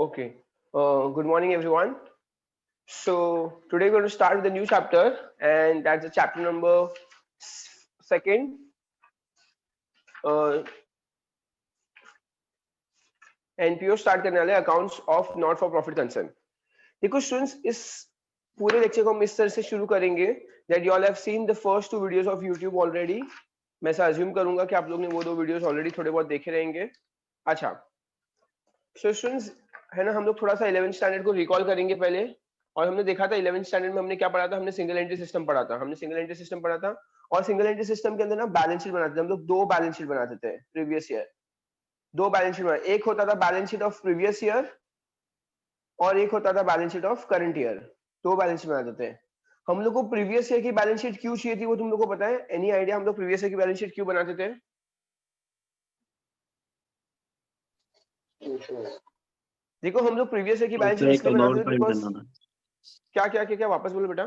Okay. Good morning, everyone. So today we're going to start with a new chapter, and that's the chapter number second. NPO start करने वाले accounts of not for profit concern. देखो students, इस पूरे lecture को हम इस तरह से शुरू करेंगे that you all have seen the first two videos of YouTube already. मैं ऐसा अज्यूम करूंगा कि आप लोग ने वो दो वीडियोस ऑलरेडी थोड़े बहुत देखे रहेंगे. अच्छा, सो स्टूडेंट्स है ना, हम लोग थोड़ा सा 11th स्टैंडर्ड को रिकॉल करेंगे पहले. और हमने देखा था 11th स्टैंडर्ड में हमने क्या पढ़ा था. हमने सिंगल एंट्री सिस्टम पढ़ा था. और सिंगल एंट्री सिस्टम के अंदर ना बैलेंस शीट बनाते थे हम लोग. दो बैलेंस शीट बनाते थे प्रीवियस ईयर. दो बैलेंस शीट बनाते, एक होता था balance sheet of previous year और एक होता था balance sheet of current year. दो बैलेंस शीट बनाते थे हम लोग को. प्रीवियस ईयर की बैलेंस शीट क्यों चाहिए थी वो तुम लोग को पता है? एनी आइडिया हम लोग प्रीवियस ईयर की बैलेंस शीट क्यों बनाते थे? देखो हम लोग प्रीवियस ईयर की बैलेंस शीट इसलिए बनाते थे बिकॉज क्या वापस बोलो बेटा.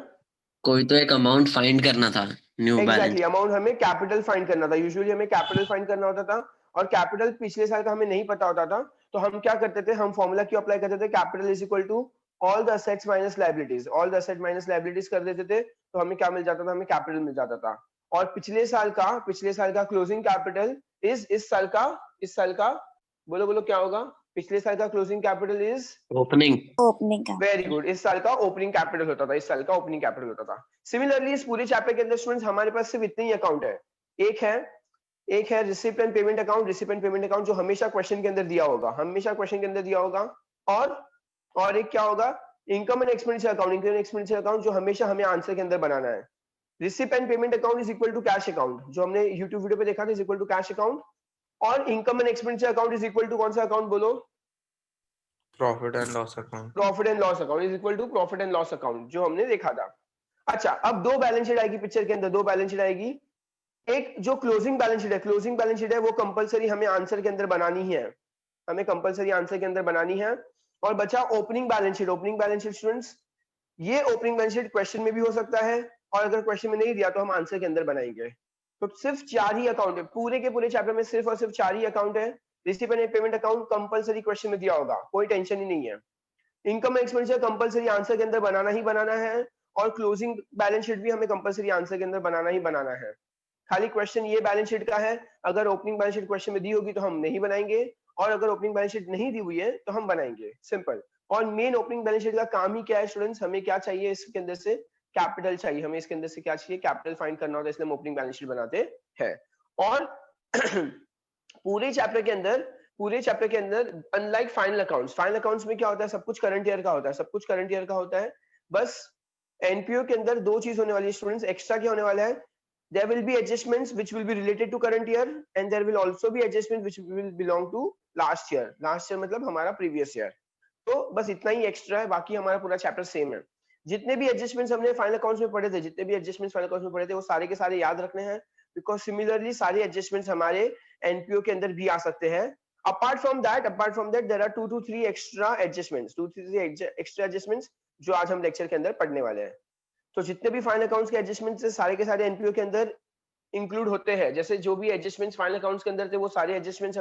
कोई तो एक अमाउंट फाइंड करना था. Knew exactly, balance. अमाउंट हमें कैपिटल फाइंड करना था. यूजुअली हमें कैपिटल फाइंड करना होता था और कैपिटल पिछले साल का हमें नहीं पता होता था. तो हम क्या करते थे, हम फॉर्मूला क्यों अप्लाई करते थे? Capital is equal to all the assets minus liabilities. All the asset minus liabilities कर देते थे तो हमें क्या मिल जाता था? हमें कैपिटल मिल जाता था. और पिछले साल का क्लोजिंग कैपिटल इज इस साल का बोलो बोलो क्या होगा? पिछले साल का closing capital is opening. Very good. इस साल का ओपनिंग कैपिटल होता था. सिमिलरली इस पूरे चैप्टर के अंदर स्टूडेंट्स हमारे पास सिर्फ इतने ही अकाउंट है. एक है रिसिप्ट एंड पेमेंट अकाउंट जो हमेशा क्वेश्चन के अंदर दिया होगा. और एक क्या होगा? इनकम एंड एक्सपेंडिचर अकाउंट जो हमेशा हमें आंसर के अंदर बनाना है. Receipt and payment account is equal to cash account, जो हमने यूट्यूब वीडियो पे देखा था, is equal to cash account. और income and expenditure account is equal to कौन सा अकाउंट बोलो? Profit and loss account. Profit and loss account is equal to profit and loss account जो हमने देखा था. अच्छा, अब दो बैलेंस शीट आएगी पिक्चर के अंदर. दो बैलेंस शीट आएगी. एक जो क्लोजिंग बैलेंस शीट है वो कंपलसरी हमें आंसर के अंदर बनानी है. और बचा ओपनिंग बैलेंस शीट स्टूडेंट्स. ये ओपनिंग बैलेंस शीट क्वेश्चन में भी हो सकता है और अगर क्वेश्चन में नहीं दिया तो हम आंसर के अंदर बनाएंगे. तो सिर्फ 4 ही अकाउंट है पूरे के पूरे चैप्टर में, सिर्फ और सिर्फ 4 ही अकाउंट है. Receipt and payment account compulsory question में दिया होगा, कोई टेंशन ही नहीं है. इनकम एक्सपेंडिचर कंपलसरी आंसर के अंदर बनाना है. और क्लोजिंग बैलेंस शीट भी हमें कंपलसरी आंसर के अंदर बनाना है. खाली क्वेश्चन ये बैलेंस शीट का है. अगर ओपनिंग बैलेंस शीट क्वेश्चन में दी होगी तो हम नहीं बनाएंगे, और अगर ओपनिंग बैलेंस शीट नहीं दी हुई है तो हम बनाएंगे. सिंपल. और मेन ओपनिंग बैलेंस शीट का काम ही क्या है स्टूडेंट्स? हमें क्या चाहिए इसके अंदर से? कैपिटल चाहिए. हमें इसके अंदर से क्या चाहिए? कैपिटल फाइंड करना होता है, इसलिए हम ओपनिंग बैलेंस शीट बनाते हैं. और पूरे चैप्टर के अंदर अनलाइक फाइनल अकाउंट्स में क्या होता है? सब कुछ करंट ईयर का होता है. बस एनपीओ के अंदर दो चीज होने वाली है स्टूडेंट्स. एक्स्ट्रा क्या होने वाला है? there will be adjustments which will be related to current year and there will also be adjustments which will belong to last year मतलब हमारा previous year. तो बस इतना ही एक्स्ट्रा है, बाकी हमारा पूरा चैप्टर सेम है. जितने भी एडजस्टमेंट्स हमने फाइनल अकाउंट्स में पढ़े थे वो सारे के सारे याद रखने हैं, बिकॉज सिमिलरली सारे एडजस्टमेंट्स हमारे एनपीओ के अंदर भी आ सकते हैं. Apart from that there are 2 to 3 extra adjustments जो आज हम लेक्चर के अंदर पढ़ने वाले हैं. तो जितने भी फाइनल अकाउंट्स के एडजस्टमेंट्स है सारे के सारे एनपीओ के अंदर इंक्लूड होते हैं. जैसे जो भी एडजस्टमेंट्स फाइनल अकाउंट्स के अंदर थे वो सारे एडजस्टमेंट्स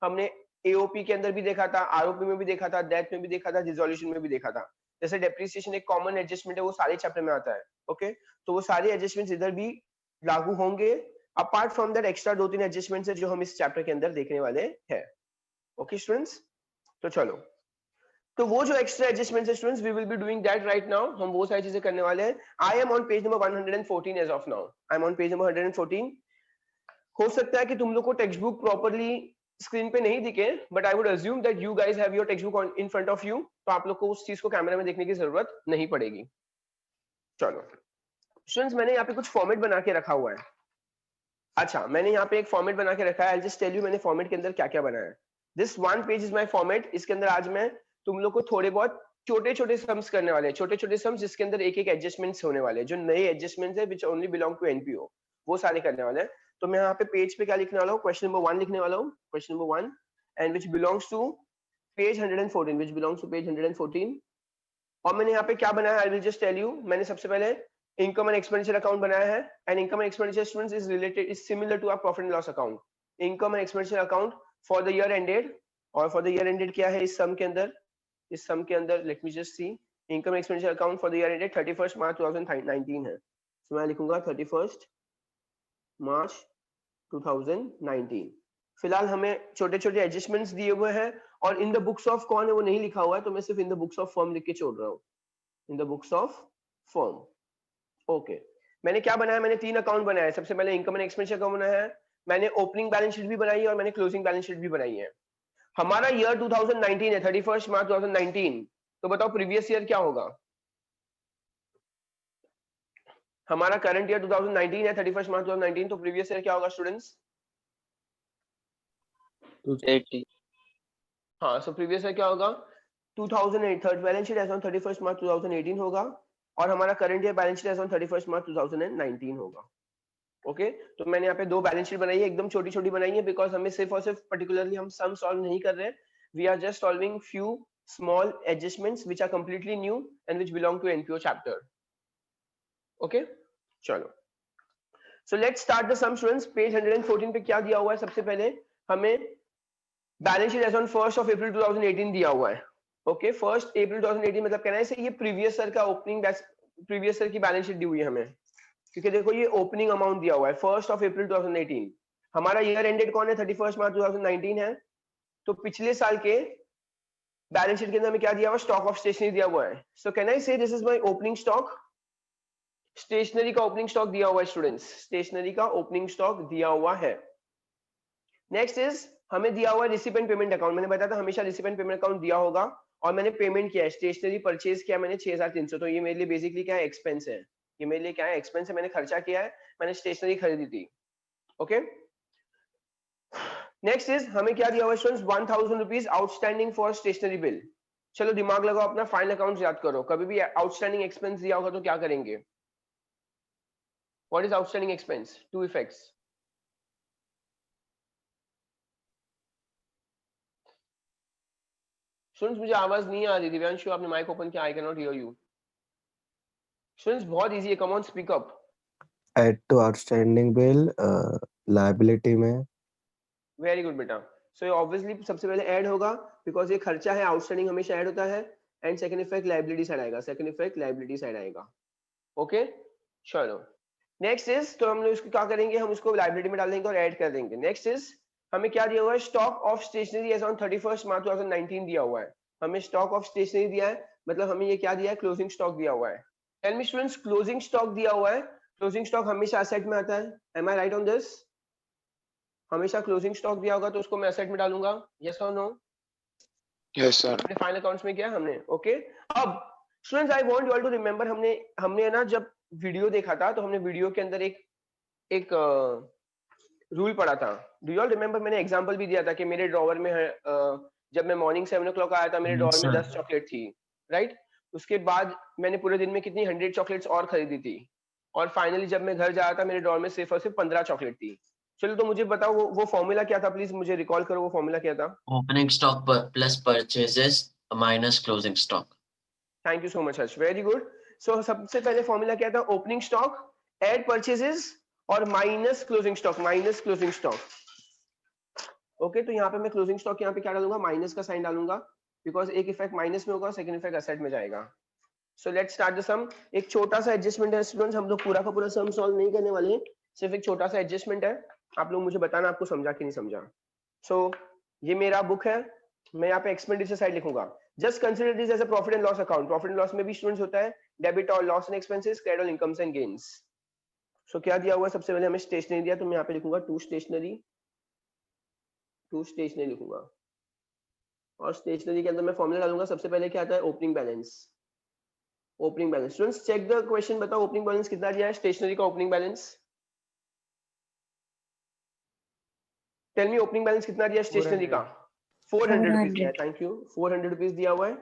हमने एओपी के अंदर भी देखा था, आरओपी में भी देखा था, डेट में भी देखा था, रिजोल्यूशन में भी देखा था. जैसे डेप्रिसिएशन एक कॉमन एडजस्टमेंट है, वो सारे चैप्टर में आता है. ओके, तो वो सारे एडजस्टमेंट्स इधर भी लागू होंगे. Apart from that extra 2-3 adjustments है जो हम इस चैप्टर के अंदर देखने वाले हैं. ओके स्टूडेंट्स, तो चलो, तो वो जो एक्स्ट्रा एडजस्टमेंट्स है students, we will be doing that right now. हम वो सारी चीजें करने वाले हैं. I am on page number 114 as of now. I am on page number 114. हो सकता है कि तुम लोग को टेक्स्ट बुक प्रॉपर्ली स्क्रीन पे नहीं दिखे, but I would assume that you guys have your text book in front of you. तो आप लोग को उस चीज को कैमरा में देखने की जरूरत नहीं पड़ेगी. चलो स्टूडेंट्स, मैंने यहाँ पे कुछ फॉर्मेट बना के रखा हुआ है. अच्छा, मैंने यहाँ पे एक फॉर्मेट बना के रखा है. आई जस्ट टेल यू मैंने फॉर्मेट के अंदर क्या क्या बनाया है. This one page is my format. इसके अंदर आज मैं तुम लोग को थोड़े बहुत छोटे छोटे सम्स करने वाले हैं. छोटे छोटे सम्स जिसके अंदर एक एक एडजस्टमेंट्स होने वाले हैं, जो नए एडजस्टमेंट्स है which only belong to NPO, वो सारे करने वाले हैं. तो मैं यहाँ पे पेज पे क्या लिखने वाला हूँ? क्वेश्चन नंबर 1 लिखने वाला हूँ. Question number 1 and which belongs to page 114. और मैंने यहाँ पे क्या बनाया? I will just tell you. मैंने सबसे पहले इनकम एंड एक्सपेंडिचर अकाउंट बनाया है. And income and expenditure students is similar to our profit and loss account. Income and expenditure account for the year ended. और फॉर द ईयर एंडेड क्या है इस सम के अंदर? इस सम के अंदर let me just see, income expenditure account for the year ended 31 March 2019 है, तो मैं लिखूंगा 31 मार्च 2019। फिलहाल हमें छोटे छोटे एडजस्टमेंट्स दिए हुए हैं और इन द बुक्स ऑफ कौन है वो नहीं लिखा हुआ है, तो मैं सिर्फ in the books of firm लिख के छोड़ रहा हूँ, in the books of firm. Okay, मैंने क्या बनाया, मैंने 3 अकाउंट बनाया है। सबसे पहले इनकम एंड एक्सपेंडिचर अकाउंट बनाया है, मैंने ओपनिंग बैलेंस शीट भी बनाई है और मैंने क्लोजिंग बैलेंस शीट भी बनाई है। हमारा ईयर 2019 है, 31 मार्च 2019, तो बताओ प्रीवियस ईयर क्या होगा? हमारा करंट ईयर 2019 है, 31 मार्च 2019, तो प्रीवियस ईयर क्या होगा स्टूडेंट्स? 280। हाँ, सो प्रीवियस ईयर क्या होगा? 2008 third balance sheet as on 31 March 2018 होगा और हमारा current year balance sheet as on 31 March 2019 होगा। ओके, तो मैंने यहाँ पे 2 बैलेंस शीट बनाई है, एकदम छोटी छोटी बनाई है, बिकॉज हमें सिर्फ और सिर्फ पर्टिकुलरली हम सम सॉल्व नहीं कर रहे हैं, we are just solving few small adjustments which are completely new and which belong to NPO chapter. Okay, चलो, so let's start the sum students. Page 114 पे क्या दिया हुआ है? सबसे पहले हमें balance sheet as on 1 April 2018 दिया हुआ है। ओके, 1 अप्रैल 2018 मतलब कहना है ये प्रीवियस ईयर का ओपनिंग, प्रीवियस ईयर की बैलेंस शीट दी हुई है हमें, क्योंकि देखो ये ओपनिंग अमाउंट दिया हुआ है 1 अप्रैल 2018। हमारा ईयर एंडेड कौन है? 31 मार्च 2019 है, तो पिछले साल के बैलेंस शीट के अंदर हमें क्या दिया हुआ? स्टॉक ऑफ स्टेशनरी दिया हुआ है। सो can I say this is my opening stock? Stationery का ओपनिंग स्टॉक दिया हुआ है स्टूडेंट्स, स्टेशनरी का ओपनिंग स्टॉक दिया हुआ है। नेक्स्ट इज हमें दिया हुआ है रिसीपेंट पेमेंट अकाउंट। मैंने बताया था हमेशा रिसीपेंट पेमेंट अकाउंट दिया होगा और मैंने पेमेंट किया है, स्टेशनरी परचेज किया मैंने 6300, तो ये मेरे लिए बेसिकली क्या है? एक्सपेंस है। ये मेरे लिए क्या है? एक्सपेंस है, मैंने खर्चा किया है, मैंने स्टेशनरी खरीदी थी। ओके, नेक्स्ट इज हमें क्या दिया हुआ है students? 1000 rupees outstanding for stationery bill. चलो दिमाग लगाओ, अपना फाइनल अकाउंट याद करो, कभी भी आउटस्टैंडिंग एक्सपेंस दिया होगा तो क्या करेंगे? What is outstanding expense? 2 effects. Students मुझे आवाज नहीं आ रही, दिव्यांशु आपने माइक ओपन किया, I can not hear you. Students बहुत इजी है, come on speak up. Add to outstanding bill liability में। वेरी गुड बेटा, सो ये ऑब्वियसली सबसे पहले ऐड होगा बिकॉज ये खर्चा है, आउटस्टैंडिंग हमेशा ऐड होता है, and second effect liability side आएगा, सेकंड इफेक्ट लायबिलिटी साइड आएगा। ओके, चलो नेक्स्ट इज, तो हम लोग इसको क्या करेंगे? हम उसको लायबिलिटी में डाल देंगे और ऐड कर देंगे। नेक्स्ट इज हमें क्या दिया हुआ है? Stock of stationery as on 31 March 2019 दिया हुआ है। हमें स्टॉक ऑफ स्टेशनरी दिया है, मतलब हमें ये क्या दिया है? क्लोजिंग स्टॉक दिया हुआ है। Tell me students, closing stock दिया हुआ है, क्लोजिंग स्टॉक हमेशा असेट में आता है, am I right on this? हमेशा क्लोजिंग स्टॉक दिया होगा तो उसको मैं एसेट में डालूंगा, यस और नो? Yes sir. अपने फाइनल अकाउंट्स में किया हमने। ओके, अब students I want you all to remember, हमने ना जब वीडियो देखा था तो हमने वीडियो के अंदर एक रूल पढ़ा था। Do you all remember? मैंने एग्जांपल भी दिया था कि मेरे ड्रॉवर में है, जब मैं मॉर्निंग 7 o'clock आया था मेरे ड्रॉवर में 10 चॉकलेट थी, राइट? उसके बाद मैंने पूरे दिन में कितनी 100 चॉकलेट्स और खरीदी थी, और फाइनली जब मैं घर जा रहा था मेरे ड्रॉवर में सिर्फ और सिर्फ 15 चॉकलेट थी। चलो तो मुझे बताओ वो फॉर्मूला क्या था? प्लीज मुझे रिकॉल करो, वो फॉर्मूला क्या था? Opening stock plus purchases minus closing stock. Thank you so much Harsh, very good. So सबसे पहले फॉर्मूला क्या था? ओपनिंग स्टॉक ऐड परचेजेस और minus closing stock, minus closing stock. Okay, तो यहाँ पे मैं क्लोजिंग स्टॉक यहाँ पे क्या डालूंगा? माइनस का साइन डालूंगा, बिकॉज एक इफेक्ट माइनस में होगा, सेकंड इफेक्ट असेट में जाएगा। सो लेट्स स्टार्ट द सम। एक छोटा सा एडजस्टमेंट है स्टूडेंट्स, हम लोग पूरा का पूरा सम सॉल्व नहीं करने वाले, सिर्फ एक छोटा सा एडजस्टमेंट है, आप लोग मुझे बताना आपको समझा कि नहीं समझा। सो ये मेरा बुक है, मैं यहाँ पे एक्सपेंडिचर साइड लिखूंगा। Just consider this as a profit and loss account. Profit and loss में भी स्टूडेंट्स होता है डेबिट और लॉस एंड एक्सपेंसेस, क्रेडिट और इनकम्स एंड गेन्स। सो क्या दिया हुआ है? सबसे पहले हमें स्टेशनरी दिया, तो मैं यहाँ पे लिखूंगा टू स्टेशनरी लिखूंगा, और स्टेशनरी के अंदर मैं फॉर्मूला डालूंगा। सबसे पहले क्या आता है? Opening balance. Opening balance students check the question, बताओ ओपनिंग बैलेंस कितना दिया है स्टेशनरी का? Opening balance tell me, opening balance कितना दिया स्टेशनरी का? 400 रुपीज दिया है, थैंक यू, 400 रुपीज दिया हुआ है।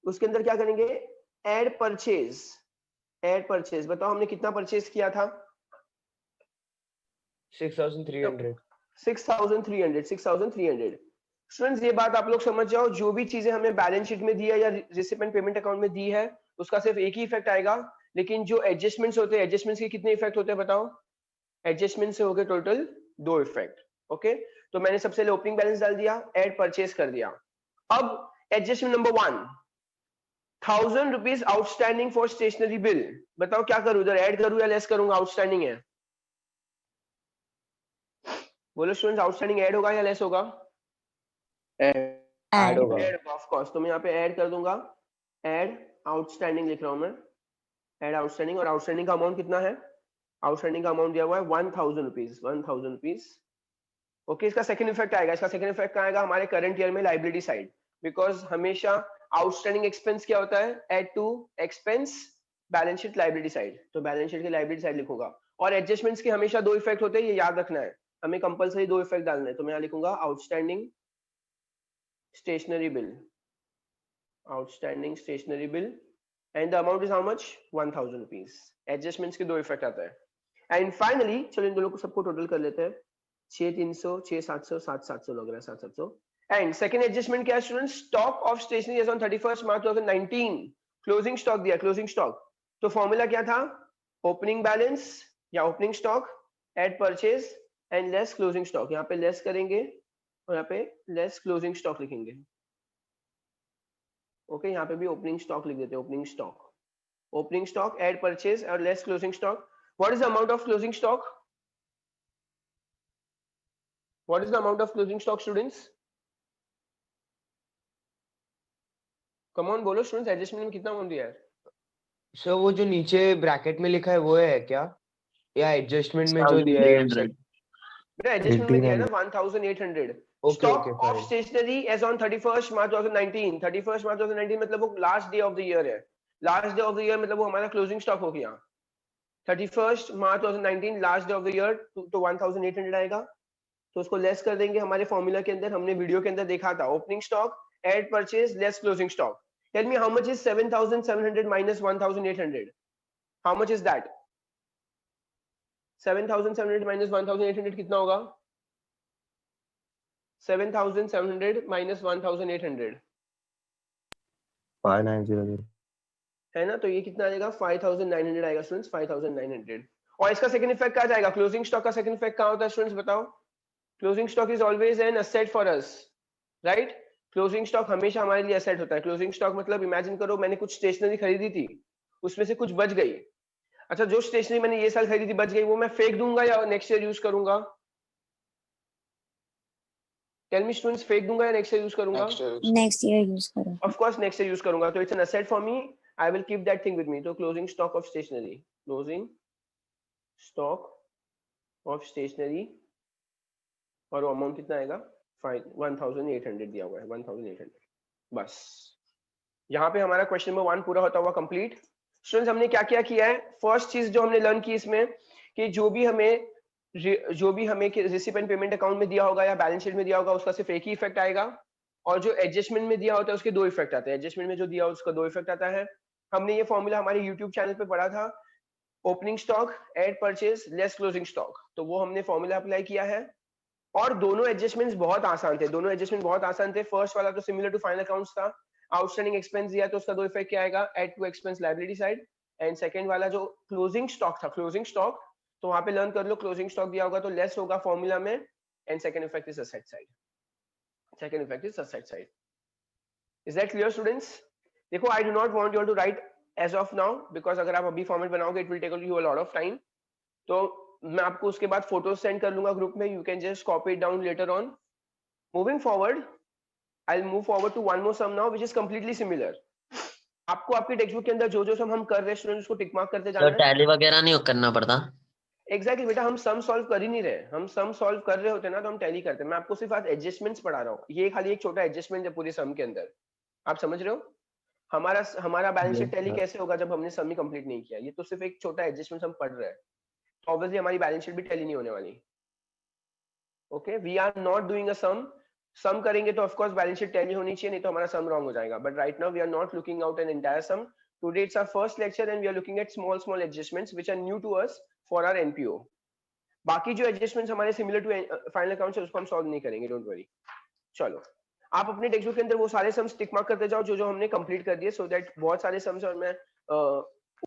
उसके अंदर क्या करेंगे? Add purchase, add purchase. बताओ हमने कितना परचेज किया था? 6300। 6300। स्टूडेंट्स ये बात आप लोग समझ जाओ, जो भी चीजें हमें बैलेंस शीट में दी है या रिसिपेंट पेमेंट अकाउंट में दी है उसका सिर्फ एक ही इफेक्ट आएगा, लेकिन जो एडजस्टमेंट्स होते हैं, एडजस्टमेंट्स के कितने इफेक्ट होते हैं बताओ? एडजस्टमेंट से हो गए टोटल 2 इफेक्ट। ओके, तो मैंने सबसे पहले ओपनिंग बैलेंस डाल दिया, ऐड परचेज कर दिया। अब adjustment number 1, 1000 rupees outstanding for stationery bill. बताओ क्या करूं, इधर ऐड करूं या लेस करूंगा? आउटस्टैंडिंग है, बोलो स्टूडेंट्स, आउटस्टैंडिंग ऐड होगा या लेस होगा? ऐड होगा। ऐड होगा ऑफ कोर्स, तो मैं यहाँ पे ऐड कर दूंगा, ऐड आउटस्टैंडिंग लिख रहा हूं मैं, ऐड आउटस्टैंडिंग। और आउटस्टैंडिंग का अमाउंट कितना है? आउटस्टैंडिंग का अमाउंट दिया हुआ है 1000 रुपीज, 1000 रुपीज। ओके, इसका सेकंड इफेक्ट आएगा, इसका सेकंड इफेक्ट क्या आएगा हमारे करंट ईयर में लाइबिलिटी साइड, बिकॉज हमेशा आउटस्टैंडिंग एक्सपेंस क्या होता है? Add to expense balance sheet liability side, तो बैलेंस शीट की लाइबिलिटी साइड लिखूंगा। और एडजस्टमेंट्स के हमेशा दो इफेक्ट होते हैं, ये याद रखना है, हमें कंपलसरी दो इफेक्ट डालने हैं। तो मैं यहाँ लिखूंगा outstanding stationery bill, outstanding stationery bill, and the amount is how much? 1000 rupees. Adjustments के दो इफेक्ट आता है। एंड फाइनली चलो इन दोनों को सबको टोटल कर लेते हैं, 6300, 6700, 7700 लग रहा है, 7700। एंड सेकंड एडजस्टमेंट क्या है students? Stock of stationery as on 31 March 2019, closing stock दिया, क्लोजिंग स्टॉक। तो फॉर्मूला क्या था? ओपनिंग बैलेंस या opening stock eight purchase and less closing stock. यहाँ पे लेस करेंगे और यहाँ पे लेस क्लोजिंग स्टॉक लिखेंगे। ओके, यहाँ पे भी ओपनिंग स्टॉक लिख देते हैं, opening stock, opening stock eight purchase और less closing stock. What is the amount of closing stock? What is the amount of closing stock, students? Come on, बोलो students, adjustment में कितना अमाउंट दिया है? Sir वो जो नीचे ब्रैकेट में लिखा है वो है क्या, या एडजस्टमेंट में जो दिया है? 1800। बेटा एडजस्टमेंट में दिया है ना 1800। Stock of stationery as on 31 March 2019, 31 March 2019 मतलब वो last day of the year है, last day of the year मतलब वो हमारा क्लोजिंग स्टॉक हो गया। 31 March 2019 last day of the year, तो 1800 आएगा, तो उसको लेस कर देंगे। हमारे फॉर्मूला के अंदर हमने वीडियो के अंदर देखा था, opening stock eight purchase less closing stock. Tell me how much is 7700 minus 1800? How much is that? 7700 minus 1800 कितना होगा? 7700 माइनस 1800 5900 है ना, तो ये कितना आएगा? 5900 आएगा स्टूडेंट्स, 5900। और इसका सेकंड इफेक्ट क्या जाएगा? क्लोजिंग स्टॉक का सेकंड इफेक्ट क्या होता है स्टूडेंट्स बताओ? Closing stock is always an asset for us, right? Closing stock हमेशा हमारे लिए एसेट होता है। क्लोजिंग स्टॉक मतलब इमेजिन करो मैंने कुछ स्टेशनरी खरीदी थी, उसमें से कुछ बच गई। अच्छा, जो स्टेशनरी मैंने ये साल खरीदी थी बच गई, वो मैं फेंक दूंगा या नेक्स्ट ईयर यूज करूंगा? टेल मी स्टूडेंट्स, फेंक दूंगा या नेक्स्ट ईयर यूज करूंगा? नेक्स्ट ईयर यूज करो। Of course next year use करूंगा, तो it's an asset for me, I will keep that thing with me. तो closing stock of stationery, closing stock of stationery, और वो amount कितना आएगा? 1800 दिया हुआ है, 1800। बस यहाँ पे हमारा क्वेश्चन नंबर 1 पूरा होता हुआ कंप्लीट। स्टूडेंट्स हमने क्या क्या किया है? फर्स्ट चीज जो हमने लर्न की इसमें कि जो भी हमें रिसिपेंट पेमेंट अकाउंट में दिया होगा या बैलेंस शीट में दिया होगा उसका सिर्फ एक ही इफेक्ट आएगा, और जो एडजस्टमेंट में दिया होता है उसके दो इफेक्ट आते हैं। एडजस्टमेंट में जो दिया उसका दो इफेक्ट आता है। हमने ये फॉर्मूला हमारे यूट्यूब चैनल पे पढ़ा था, opening stock eight purchase less closing stock, तो वो हमने फॉर्मूला अप्लाई किया है। और दोनों एडजस्टमेंट्स बहुत आसान थे, दोनों एडजस्टमेंट बहुत आसान थे। फर्स्ट वाला तो सिमिलर टू फाइनल अकाउंट्स था, आउटस्टैंडिंग एक्सपेंस दिया तो उसका दो इफेक्ट क्या आएगा? Add to expense liability side. And second वाला जो क्लोजिंग स्टॉक था, क्लोजिंग स्टॉक, तो वहां पे लर्न कर लो, क्लोजिंग स्टॉक दिया होगा तो लेस होगा फॉर्मूला में, and second effect is asset side, second effect is asset side. Is that clear students? देखो I do not want you to write as of now, because अगर आप अभी फॉर्मेट बनाओगे it will take you a lot of time. तो मैं आपको उसके बाद फोटोज सेंड कर लूंगा ग्रुप में, you can just copy it down later on. Moving forward, I will move forward to one more sum now which is completely similar. आपको आपके टेक्स्ट बुक के अंदर जो जो सम हम कर रहे हैं स्टूडेंट्स उसको टिक मार्क करते जाना तो है। टैली वगैरह नहीं करना पड़ता? एग्जैक्टली बेटा, हम सम सॉल्व कर ही नहीं रहे, हम सम सॉल्व कर रहे होते ना तो हम टैली करते। मैं आपको सिर्फ आज एडजस्टमेंट्स पढ़ा रहा हूँ, ये खाली एक छोटा एडजस्टमेंट है पूरे सम के अंदर, आप समझ रहे हो? हमारा बैलेंस शीट टैली कैसे होगा जब हमने सम ही कंप्लीट नहीं किया? ये तो सिर्फ एक छोटा एडजस्टमेंट हम पढ़ रहे हैं, तो ऑब्वियसली हमारी बैलेंस शीट भी टैली नहीं होने वाली। Okay, we are not doing a sum करेंगे तो of course balance sheet tally होनी चाहिए, नहीं तो हमारा सम रॉन्ग हो जाएगा। But right now we are not looking out an entire sum. Today it's our first lecture and we are looking at small adjustments which are new to us for our NPO. बाकी जो adjustments हमारे similar to final accounts है उसको हम solve नहीं करेंगे, don't worry. चलो, आप अपने टेक्स्ट बुक के अंदर वो सारे सम्स टिक मार्क करते जाओ जो जो हमने कंप्लीट कर दिए, सो दैट बहुत सारे सम्स और मैं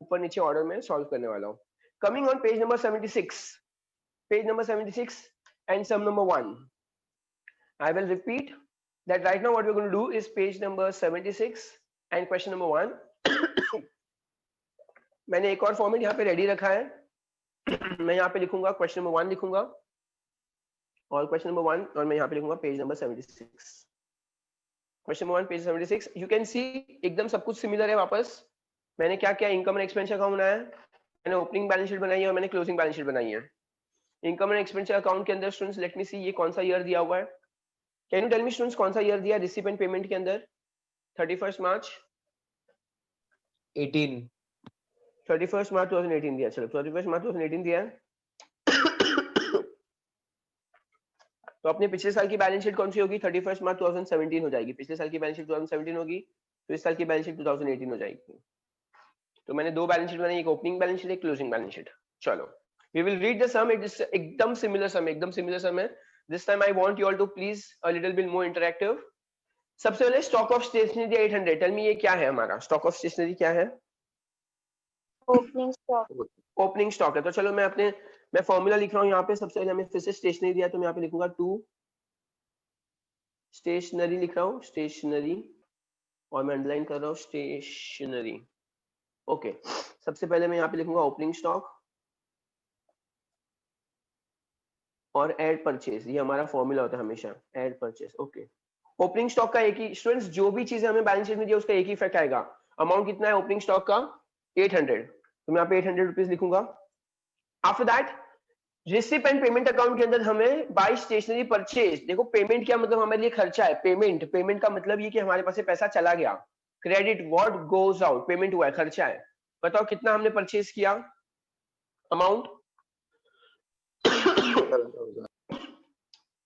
ऊपर नीचे ऑर्डर में सॉल्व करने वाला हूँ। Coming on page number 76, page number 76 and sum number 1. I will repeat that right now what we're going to do is page number 76 and question number 1 मैंने एक और फॉर्मेट यहाँ पे रेडी रखा है मैं यहाँ पे लिखूंगा क्वेश्चन नंबर 1 लिखूंगा और क्वेश्चन नंबर 1 और मैं यहाँ पे लिखूंगा page number 76 question number 1 page 76 you can see एकदम सब कुछ सिमिलर है वापस मैंने क्या किया इनकम एंड एक्सपेंडिचर अकाउंट बनाया मैंने ओपनिंग बैलेंस शीट बनाई है और मैंने क्लोजिंग बैलेंस शीट बनाई है इनकम एंड एक्सपेंडिचर अकाउंट के अंदर स्टूडेंट्स लेट मी सी ये कौन सा ईयर दिया हुआ है can you tell me students कौन सा ईयर दिया रिसीप एंड पेमेंट के अंदर 31 मार्च 18 31 मार्च 2018 दिया चलो 31 मार्च 2018 दिया है तो अपने पिछले साल की बैलेंस शीट कौन सी होगी 31 मार्च 2017 हो जाएगी पिछले साल की बैलेंस शीट 2017 होगी तो इस साल की बैलेंस शीट 2018 हो जाएगी तो मैंने दो बैलेंस शीट बनाई एक ओपनिंग बैलेंस शीट एक क्लोजिंग बैलेंस शीट चलो we will read the sum it is एकदम सिमिलर सम है this time I want you all to please a little bit more interactive सबसे पहले stock of stationery 800 tell me ये क्या है हमारा स्टॉक ऑफ स्टेशनरी क्या है ओपनिंग स्टॉक है तो चलो मैं फॉर्मूला लिख रहा हूँ यहाँ पे सबसे पहले हमें फिर से स्टेशनरी दिया तो मैं यहाँ पे लिखूंगा 2 स्टेशनरी लिख रहा हूँ स्टेशनरी और मैं अंडरलाइन कर रहा हूँ स्टेशनरी ओके सबसे पहले मैं यहाँ पे लिखूंगा ओपनिंग स्टॉक और ऐड परचेज ये हमारा फॉर्मूला होता है हमेशा add purchase okay opening stock का एक ही स्टूडेंट्स जो भी चीजें हमें बैलेंस शीट में दिया उसका एक ही इफेक्ट आएगा अमाउंट कितना है ओपनिंग स्टॉक का 800 तो मैं यहाँ पे 800 रुपीज लिखूंगा after that receipt and payment account के अंदर हमें बाय स्टेशनरी परचेज देखो पेमेंट क्या मतलब हमारे लिए खर्चा है पेमेंट का मतलब ये कि हमारे पास से पैसा चला गया credit what goes out payment हुआ है खर्चा है बताओ कितना हमने परचेज किया अमाउंट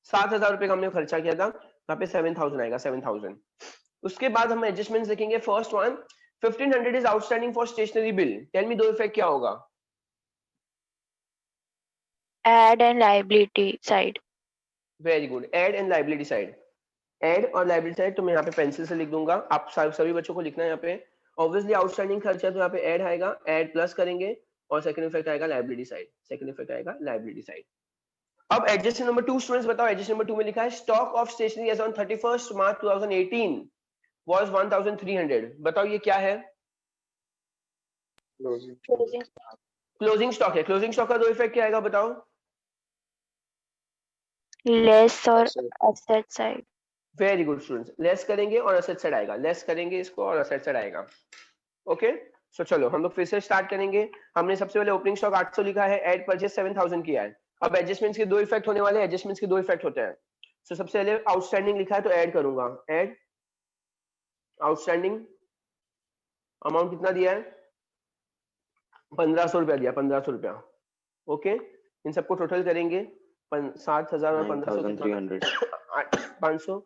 7,000 रुपए का हमने खर्चा किया था यहाँ पे 7,000 आएगा 7,000 उसके बाद हम एडजस्टमेंट देखेंगे first one 1,500 is outstanding for stationery bill tell me दो इफेक्ट क्या होगा Add and liability side. Very good add and liability side add और लाइबिलिटी साइड तो मैं यहाँ पे पेंसिल से लिख दूंगा आप सभी बच्चों को लिखना है यहाँ पे ऑब्वियसली आउटस्टैंडिंग खर्चा तो यहाँ पे ऐड आएगा ऐड प्लस करेंगे और सेकंड इफेक्ट आएगा लाइबिलिटी साइड अब एडजस्टमेंट नंबर 2 स्टूडेंट्स बताओ एडजस्टमेंट नंबर 2 में लिखा है stock of stationery as on 31st March 2018 was 1300 बताओ ये क्या है क्लोजिंग स्टॉक है क्लोजिंग स्टॉक का दो इफेक्ट क्या आएगा बताओ Less और asset side. Very good students less करेंगे और असेट साइड आएगा लेस करेंगे इसको और असेट साइड आएगा ओके सो चलो हम लोग फिर से स्टार्ट करेंगे हमने सबसे पहले ओपनिंग स्टॉक 800 लिखा है ऐड परचेज 7,000 किया है अब एडजस्टमेंट्स के दो इफेक्ट होने वाले हैं एडजस्टमेंट्स के दो इफेक्ट होते हैं सो सबसे पहले आउटस्टैंडिंग लिखा है तो ऐड करूंगा ऐड आउटस्टैंडिंग अमाउंट कितना दिया है 1,500 रुपया दिया 1,500 रुपया ओके इन सबको टोटल करेंगे 7,000 और 1,500 500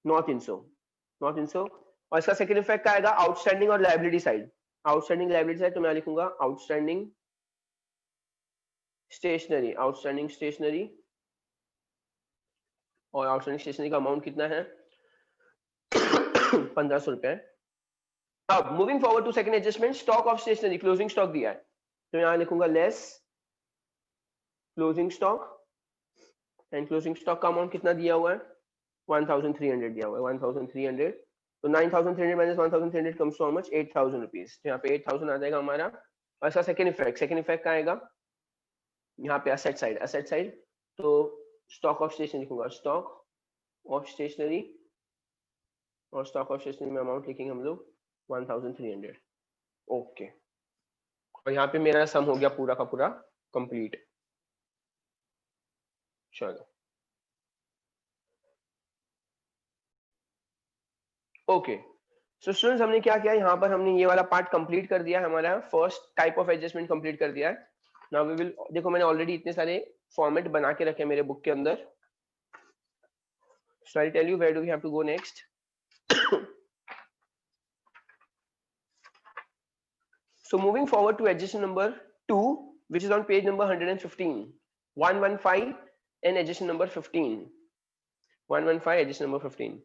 9,300 और इसका सेकंड इफेक्ट आएगा आउटस्टैंडिंग और लायबिलिटी साइड तो मैं लिखूंगा आउटस्टैंडिंग स्टेशनरी और आउटस्टैंडिंग स्टेशनरी का अमाउंट कितना है 1,500 रुपए अब moving forward to second adjustment stock of stationery closing stock दिया है तो यहाँ लिखूंगा less closing stock and closing stock का अमाउंट कितना दिया हुआ है 1,300 दिया हुआ है 1,300 तो 9,300 minus 1,300 comes to how much 8,000 rupees तो यहाँ पे 8,000 आ जाएगा हमारा और इसका सेकंड इफेक्ट का आएगा यहाँ पे असेट साइड तो स्टॉक ऑफ स्टेशनरी लिखूंगा स्टॉक ऑफ स्टेशनरी और स्टॉक ऑफ स्टेशनरी में अमाउंट लिखेंगे हम लोग 1,300 ओके और यहाँ पे मेरा सम हो गया पूरा का पूरा कंप्लीट चलो ओके सो स्टूडेंट्स हमने क्या किया यहाँ पर हमने ये वाला पार्ट कंप्लीट कर दिया हमारा first type of adjustment complete कर दिया है नाउ वी विल देखो मैंने ऑलरेडी इतने सारे फॉर्मेट बना के रखे मेरे बुक के अंदर so I tell you where do we have to go next so moving forward to adjustment number 2 which is on page number 115 and adjustment number 15 adjustment number 15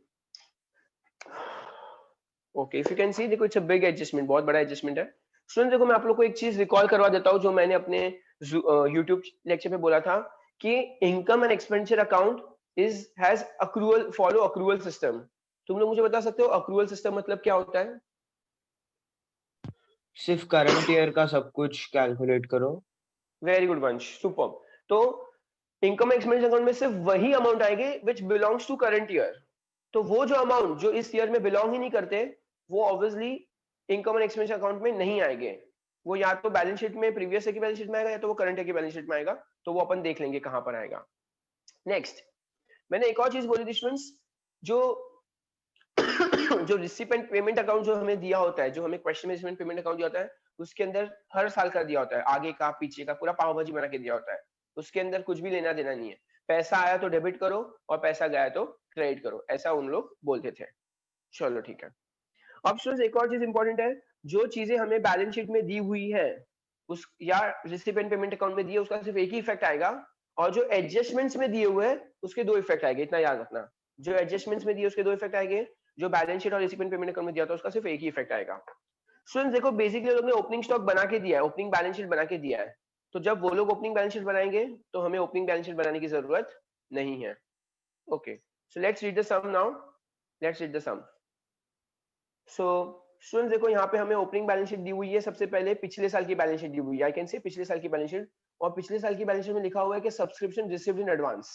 okay if you can see देखो it's a big adjustment बहुत बड़ा adjustment है student देखो मैं आप लोग को एक चीज रिकॉल करवा देता हूँ जो मैंने अपने YouTube लेक्चर पे बोला था कि income and expenditure account has accrual follow accrual system तुम लोग मुझे बता सकते हो अक्रूवल सिस्टम मतलब क्या होता है सिर्फ करंट ईयर का सब कुछ कैलकुलेट करो। Very good Vansh, super. तो इनकम एक्सपेंस अकाउंट में सिर्फ वही अमाउंट आएंगे which belongs to current year. तो वो जो अमाउंट जो इस ईयर में बिलोंग ही नहीं करते वो obviously income and expense account में नहीं आएंगे। वो या तो बैलेंस शीट में, प्रीवियस ईयर की बैलेंस शीट में आएगा, या तो वो करंट ईयर की बैलेंस शीट में आएगा। तो वो अपन देख लेंगे कहां पर आएगा। नेक्स्ट, मैंने एक और चीज बोली थी स्टूडेंट्स, जो जो रिसिपेंट पेमेंट अकाउंट जो हमें दिया होता है, जो हमें क्वेश्चन में रिसिपेंट पेमेंट अकाउंट दिया होता है, उसके अंदर हर साल का दिया होता है, आगे का पीछे का पूरा पाव भाजी बना के दिया होता है। उसके अंदर कुछ भी लेना देना नहीं है। पैसा आया तो डेबिट करो और पैसा गया तो क्रेडिट करो, ऐसा उन लोग बोलते थे। चलो ठीक है। अब स्टूडेंट्स एक और चीज इंपॉर्टेंट है, जो चीजें हमें बैलेंस शीट में दी हुई है उस या रिसिपेंट पेमेंट अकाउंट में दी है उसका सिर्फ एक ही इफेक्ट आएगा, और जो एडजस्टमेंट्स में दिए हुए हैं उसके दो इफेक्ट आएंगे। इतना याद रखना, जो एडजस्टमेंट्स में दिए उसके दो इफेक्ट आएंगे, जो बैलेंस शीट और रिसिपेंट पेमेंट अकाउंट में दिया था उसका सिर्फ एक ही इफेक्ट आएगा। स्टूडेंट्स देखो, बेसिकली लोग ने ओपनिंग स्टॉक बना के दिया है, ओपनिंग बैलेंस शीट बना के दिया है। तो जब वो लोग ओपनिंग बैलेंस शीट बनाएंगे तो हमें ओपनिंग बैलेंस शीट बनाने की जरूरत नहीं है। Okay, so let's read the sum now. Let's read the sum. So students देखो, यहाँ पे हमें ओपनिंग बैलेंस शीट दी हुई है। सबसे पहले पिछले साल की बैलेंस शीट दी हुई है। आई कैन से पिछले साल की बैलेंस शीट, और पिछले साल की बैलेंस शीट में लिखा हुआ है कि subscription received in advance.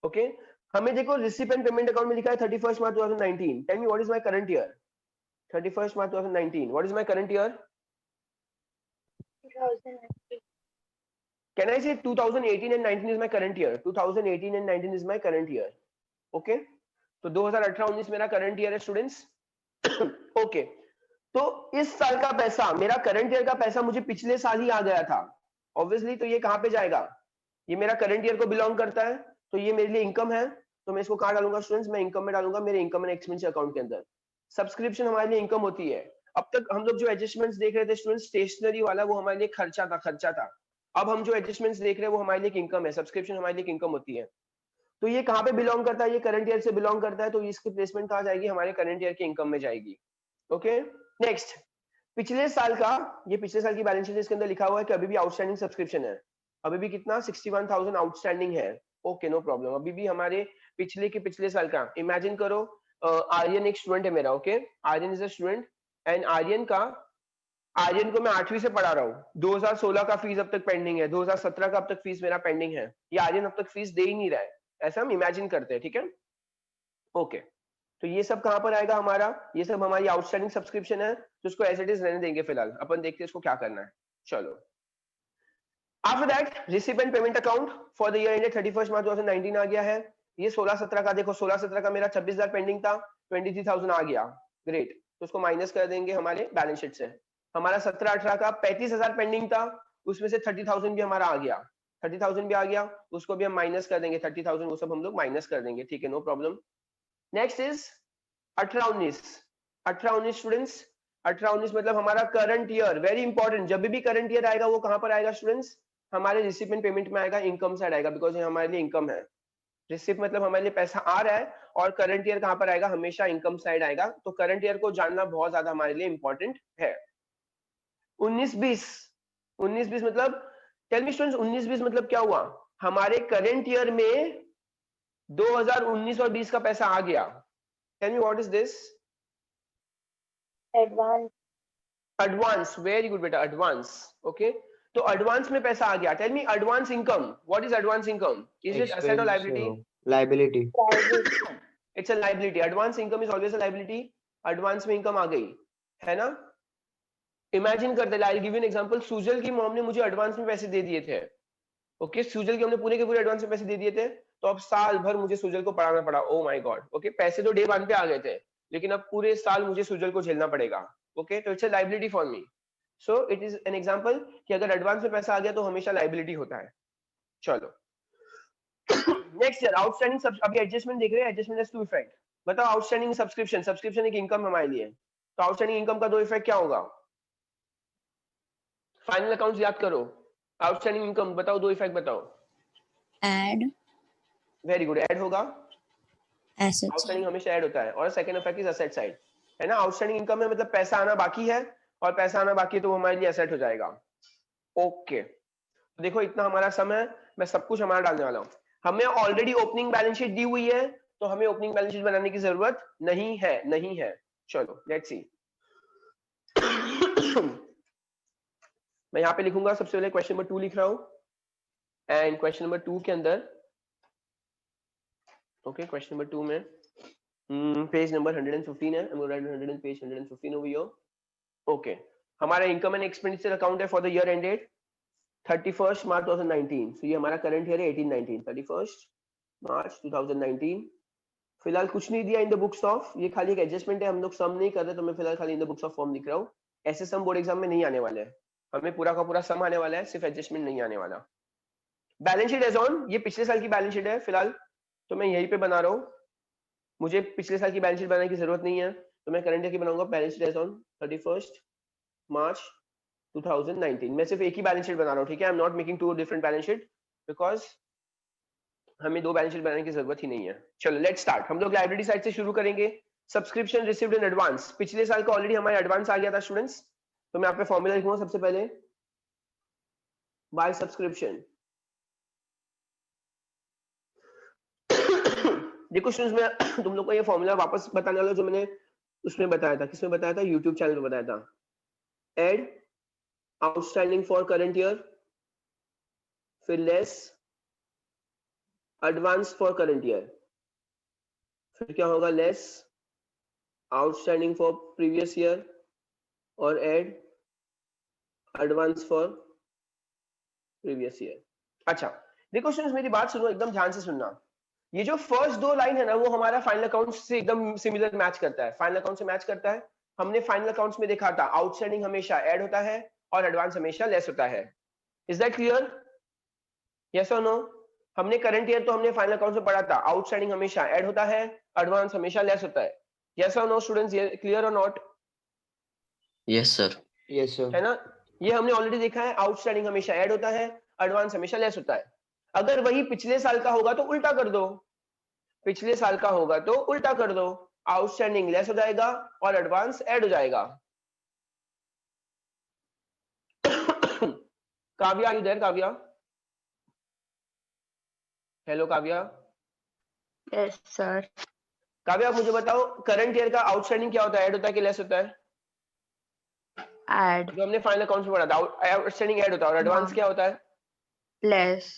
Okay, हमें देखो रिसिपेंट पेमेंट अकाउंट में लिखा है 31st March 2019। Tell me what is my current year? 31st March 2019, what is my current year? 2019. Can I say 2018 and 19 is my current year? 2018 and 19 is my current year. Okay? तो 2018-19 मेरा current year है students. Okay, तो इस साल का पैसा, मेरा current ईयर का पैसा मुझे पिछले साल ही आ गया था ऑब्वियसली। तो ये कहां पे जाएगा? ये मेरा करंट ईयर को बिलोंग करता है, तो ये मेरे लिए इनकम है। तो मैं इसको कहां डालूंगा स्टूडेंट्स? मैं इनकम में डालूंगा, मेरे इनकम एंड एक्सपेंस अकाउंट के अंदर। सब्सक्रिप्शन हमारे लिए इनकम होती है। अब तक हम लोग जो एडजस्टमेंट्स देख रहे थे स्टूडेंट्स, स्टेशनरी वाला, वो हमारे लिए खर्चा था। अब हम जो एडजस्टमेंट्स देख रहे हैं वो हमारे लिए इनकम है। सब्सक्रिप्शन हमारे लिए इनकम होती है। तो ये कहां पे बिलोंग करता है? ये करंट ईयर से बिलोंग करता है, तो इसकी प्लेसमेंट कहां जाएगी? हमारे करंट ईयर के इनकम में जाएगी। ओके, नेक्स्ट, पिछले साल का, ये पिछले साल की बैलेंस शीट, इसके अंदर लिखा हुआ है कि अभी भी आउटस्टैंडिंग सब्सक्रिप्शन है। अभी भी कितना? 61,000 आउटस्टैंडिंग है। Okay, no problem. अभी भी हमारे पिछले साल का, इमेजिन करो आर्यन एक स्टूडेंट है मेरा। Okay, Aryan is a student, and Aryan को मैं 8वीं से पढ़ा रहा हूँ। 2016 का फीस अब तक पेंडिंग है, 2017 का अब तक फीस मेरा पेंडिंग है। ये आर्यन अब तक फीस दे ही नहीं रहा है, ऐसा हम इमेजिन करते हैं। ठीक है, ओके। तो ये सब कहां पर आएगा हमारा? ये सब हमारी आउटस्टैंडिंग सब्सक्रिप्शन है, तो इसको एज इट इज रहने देंगे फिलहाल। अपन देखते हैं इसको क्या करना है। चलो, after that recipient payment account for the year ended 31st March 2019 आ गया है। ये 16-17 का, देखो 16-17 का मेरा 26,000 पेंडिंग था, 23,000 आ गया। ग्रेट, तो उसको माइनस कर देंगे हमारे बैलेंस शीट से। हमारा 17-18 का 35,000 पेंडिंग था, उसमें से 30,000 भी हमारा आ गया। 30,000 भी आ गया, उसको भी हम माइनस कर देंगे। 30,000 वो सब हम लोग माइनस कर देंगे। ठीक है, no problem. Next is 18-19। 18-19 students, 18-19 मतलब हमारा करंट ईयर। वेरी इंपॉर्टेंट, जब भी करंट ईयर आएगा वो कहां पर आएगा स्टूडेंट्स? हमारे रिसिपेंट पेमेंट में आएगा, इनकम साइड आएगा, बिकॉज ये हमारे लिए इनकम है। रिसिप्ट मतलब हमारे लिए पैसा आ रहा है, और करंट ईयर कहां पर आएगा? हमेशा इनकम साइड आएगा। तो करंट ईयर को जानना बहुत ज्यादा हमारे लिए इंपॉर्टेंट है। 19-20 मतलब, टेल मी स्टूडेंट्स, 19-20 मतलब क्या हुआ? हमारे करंट ईयर में 2019 और 20 का पैसा आ गया। Tell me what is this? Advance. Very good बेटा, एडवांस। ओके, तो एडवांस में पैसा आ गया। Tell me advance income, what is advance income? Is it asset और liability? Liability. It's a liability. Advance income is always a liability. Advance में income आ गई है ना। इमेजिन करते हैं, I will give you an example. Sujal की mom ने मुझे एडवांस में पैसे दे दिए थे। ओके, सुजल के हमने पूरे के पूरे एडवांस में पैसे दे दिए थे, तो अब साल भर मुझे सुजल को पढ़ाना पड़ा। Oh my God. ओके, पैसे तो डे 1 पे आ गए थे, लेकिन अब पूरे साल मुझे सुजल को झेलना पड़ेगा। ओके, तो it's a liability for me. So it is an example कि अगर एडवांस में पैसा आ गया तो हमेशा लायबिलिटी होता है। चलो नेक्स्ट ईयर आउटस्टैंडिंग, अभी एडजस्टमेंट देख रहे हैं। Adjustment has two effect. बताओ, आउटस्टैंडिंग सब्सक्रिप्शन, सब्सक्रिप्शन एक इनकम हमारे लिए, तो आउटस्टैंडिंग इनकम का दो इफेक्ट क्या होगा? फाइनल अकाउंट्स याद करो। आउटस्टैंडिंग इनकम बताओ, दो इफेक्ट बताओ। एड, वेरी गुड, ऐड होगा। एसेट्स, आउटस्टैंडिंग हमेशा ऐड होता है। और second effect is asset side, है ना। आउटस्टैंडिंग इनकम है मतलब पैसा आना बाकी है, और पैसा आना बाकी है तो हमारे लिए एसेट हो जाएगा। ओके, तो देखो इतना हमारा सम है। मैं सब कुछ हमारा डालने वाला हूँ। हमें ऑलरेडी ओपनिंग बैलेंस शीट दी हुई है, तो हमें ओपनिंग बैलेंस शीट बनाने की जरूरत नहीं है। चलो लेट्स सी। मैं यहाँ पे लिखूंगा सबसे पहले क्वेश्चन नंबर 2 लिख रहा हूँ एंड क्वेश्चन नंबर 2 के अंदर ओके क्वेश्चन नंबर 2 में पेज नंबर 115 है, I'm going to write 100 page 115 over here. Okay हमारा इनकम एंड एक्सपेंडिचर अकाउंट है for the year ended 31st March 2019. सो ये हमारा करंट ईयर है 18-19 31st मार्च 2019. फिलहाल कुछ नहीं दिया इन द बुक्स ऑफ, ये खाली एक एडजस्टमेंट है, हम लोग सम नहीं कर रहे तो मैं फिलहाल खाली in the books of form लिख रहा हूँ. ऐसे सम बोर्ड एग्जाम में नहीं आने वाले हैं, हमें पूरा का पूरा सम आने वाला है, सिर्फ एडजस्टमेंट नहीं आने वाला. बैलेंस शीट एज ऑन, ये पिछले साल की बैलेंस शीट है फिलहाल, तो मैं यहीं पे बना रहा हूँ, मुझे पिछले साल की बैलेंस शीट बनाने की जरूरत नहीं है, तो मैं करंट ईयर की बनाऊंगा. Balance sheet as on 31st March 2019. मैं सिर्फ एक ही बैलेंस शीट बना रहा हूँ, ठीक है. I am not making two different balance sheet because हमें दो बैलेंस शीट बनाने की जरूरत ही नहीं है. चलो लेट्स स्टार्ट. हम लोग लाइब्रेरी साइड से शुरू करेंगे. सब्सक्रिप्शन रिसीव्ड इन एडवांस, पिछले साल का ऑलरेडी हमारे एडवांस आ गया था स्टूडेंट्स, तो मैं आप पे फॉर्मूला लिखूंगा सबसे पहले. बाय सब्सक्रिप्शन देखो स्टूडेंट्स, मैं तुम लोग को ये फॉर्मूला वापस बताने वाला हूं जो मैंने उसमें बताया था. किसमें बताया था? यूट्यूब चैनल में बताया था. Add outstanding for current year, फिर less advance for current year, फिर क्या होगा? Less outstanding for previous year और add advance for previous year. अच्छा देखो स्टूडेंट्स, मेरी बात सुनो, एकदम ध्यान से सुनना. ये जो फर्स्ट दो लाइन है ना, वो हमारा फाइनल अकाउंट से एकदम सिमिलर मैच करता है, फाइनल अकाउंट से मैच करता है. हमने फाइनल अकाउंट्स में देखा था आउटस्टैंडिंग हमेशा ऐड होता है और एडवांस हमेशा लेस होता है. Is that clear? यस और नो? हमने करंट ईयर तो हमने फाइनल अकाउंट में पढ़ा था, आउटस्टैंडिंग हमेशा ऐड होता है, एडवांस हमेशा लेस होता है. यस और नो स्टूडेंट्स? ये क्लियर और not? Yes, sir. Yes sir. है ना? ये हमने ऑलरेडी देखा है, आउटस्टैंडिंग हमेशा ऐड होता है, एडवांस हमेशा लेस होता है. अगर वही पिछले साल का होगा तो उल्टा कर दो, पिछले साल का होगा तो उल्टा कर दो, आउटस्टैंडिंग लेस हो जाएगा और एडवांस ऐड हो जाएगा. काव्या इधर, Kavya, hello Kavya. Yes, sir. Kavya आप मुझे बताओ, करंट ईयर का आउटस्टैंडिंग क्या होता है? ऐड होता है कि लेस होता है? Add. जो हमने फाइनल अकाउंट में पढ़ा था, आउटस्टैंडिंग ऐड होता है और एडवांस हाँ. क्या होता है? Less.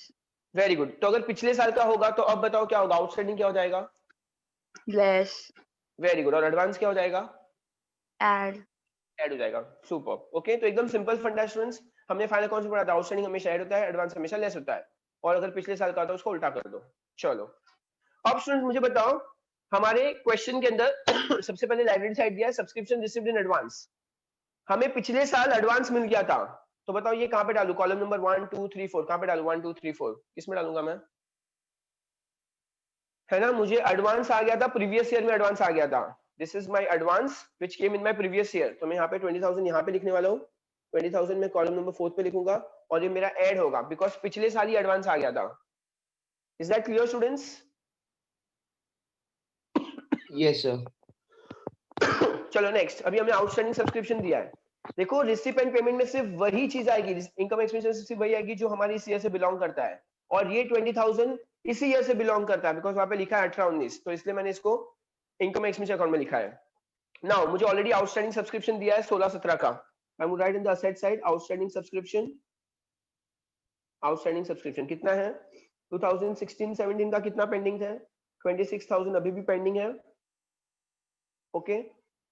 Very good. तो अगर पिछले साल का होगा तो अब बताओ क्या होगा? आउटस्टैंडिंग क्या हो जाएगा? Less. Very good. और एडवांस क्या हो जाएगा? Add. ऐड हो जाएगा. सुपर. ओके, तो एकदम सिंपल फंडा स्टूडेंट्स. हमने फाइनल अकाउंट में पढ़ा था आउटस्टैंडिंग हमेशा ऐड होता है, एडवांस हमेशा लेस होता है, और अगर पिछले साल का होता है उसको उल्टा कर दो. चलो अब स्टूडेंट्स मुझे बताओ, हमारे क्वेश्चन के अंदर सबसे पहले लाइब्रेरी साइड दिया है सब्सक्रिप्शन रिसीव्ड इन एडवांस. हमें पिछले साल एडवांस मिल गया था, तो बताओ ये कहां पे डालूं? कॉलम नंबर 1 2 3 4 कहां पे डालूं? 1 2 3 4 किसमें डालूंगा मैं? है ना, मुझे एडवांस आ गया था, प्रीवियस ईयर में एडवांस आ गया था. This is my advance which came in my previous year. तो मैं यहाँ पे 20,000 यहाँ पे लिखने वाला हूँ, 20,000 में कॉलम नंबर 4 पे लिखूंगा, और ये मेरा ऐड होगा बिकॉज पिछले साल ही एडवांस आ गया था. Is that clear students? Yes sir. चलो नेक्स्ट. अभी हमने आउटस्टैंडिंग सब्सक्रिप्शन दिया है. देखो रिसिप्ट एंड पेमेंट में सिर्फ वही चीज आएगी, इनकम एक्सपेंसेस सिर्फ वही आएगी जो हमारी इस ईयर से बिलोंग करता है, और ये 20,000 इसी ईयर से बिलोंग करता है बिकॉज वहां पे लिखा है 18-19, तो इसलिए मैंने इसको इनकम एक्सपेंसेस अकाउंट में लिखा है. नाउ मुझे ऑलरेडी आउटस्टैंडिंग सब्सक्रिप्शन दिया है 16-17 का. I would write in the asset side outstanding subscription. Outstanding subscription कितना है? 2016-17 का कितना पेंडिंग है? 26,000 अभी भी पेंडिंग है. ओके,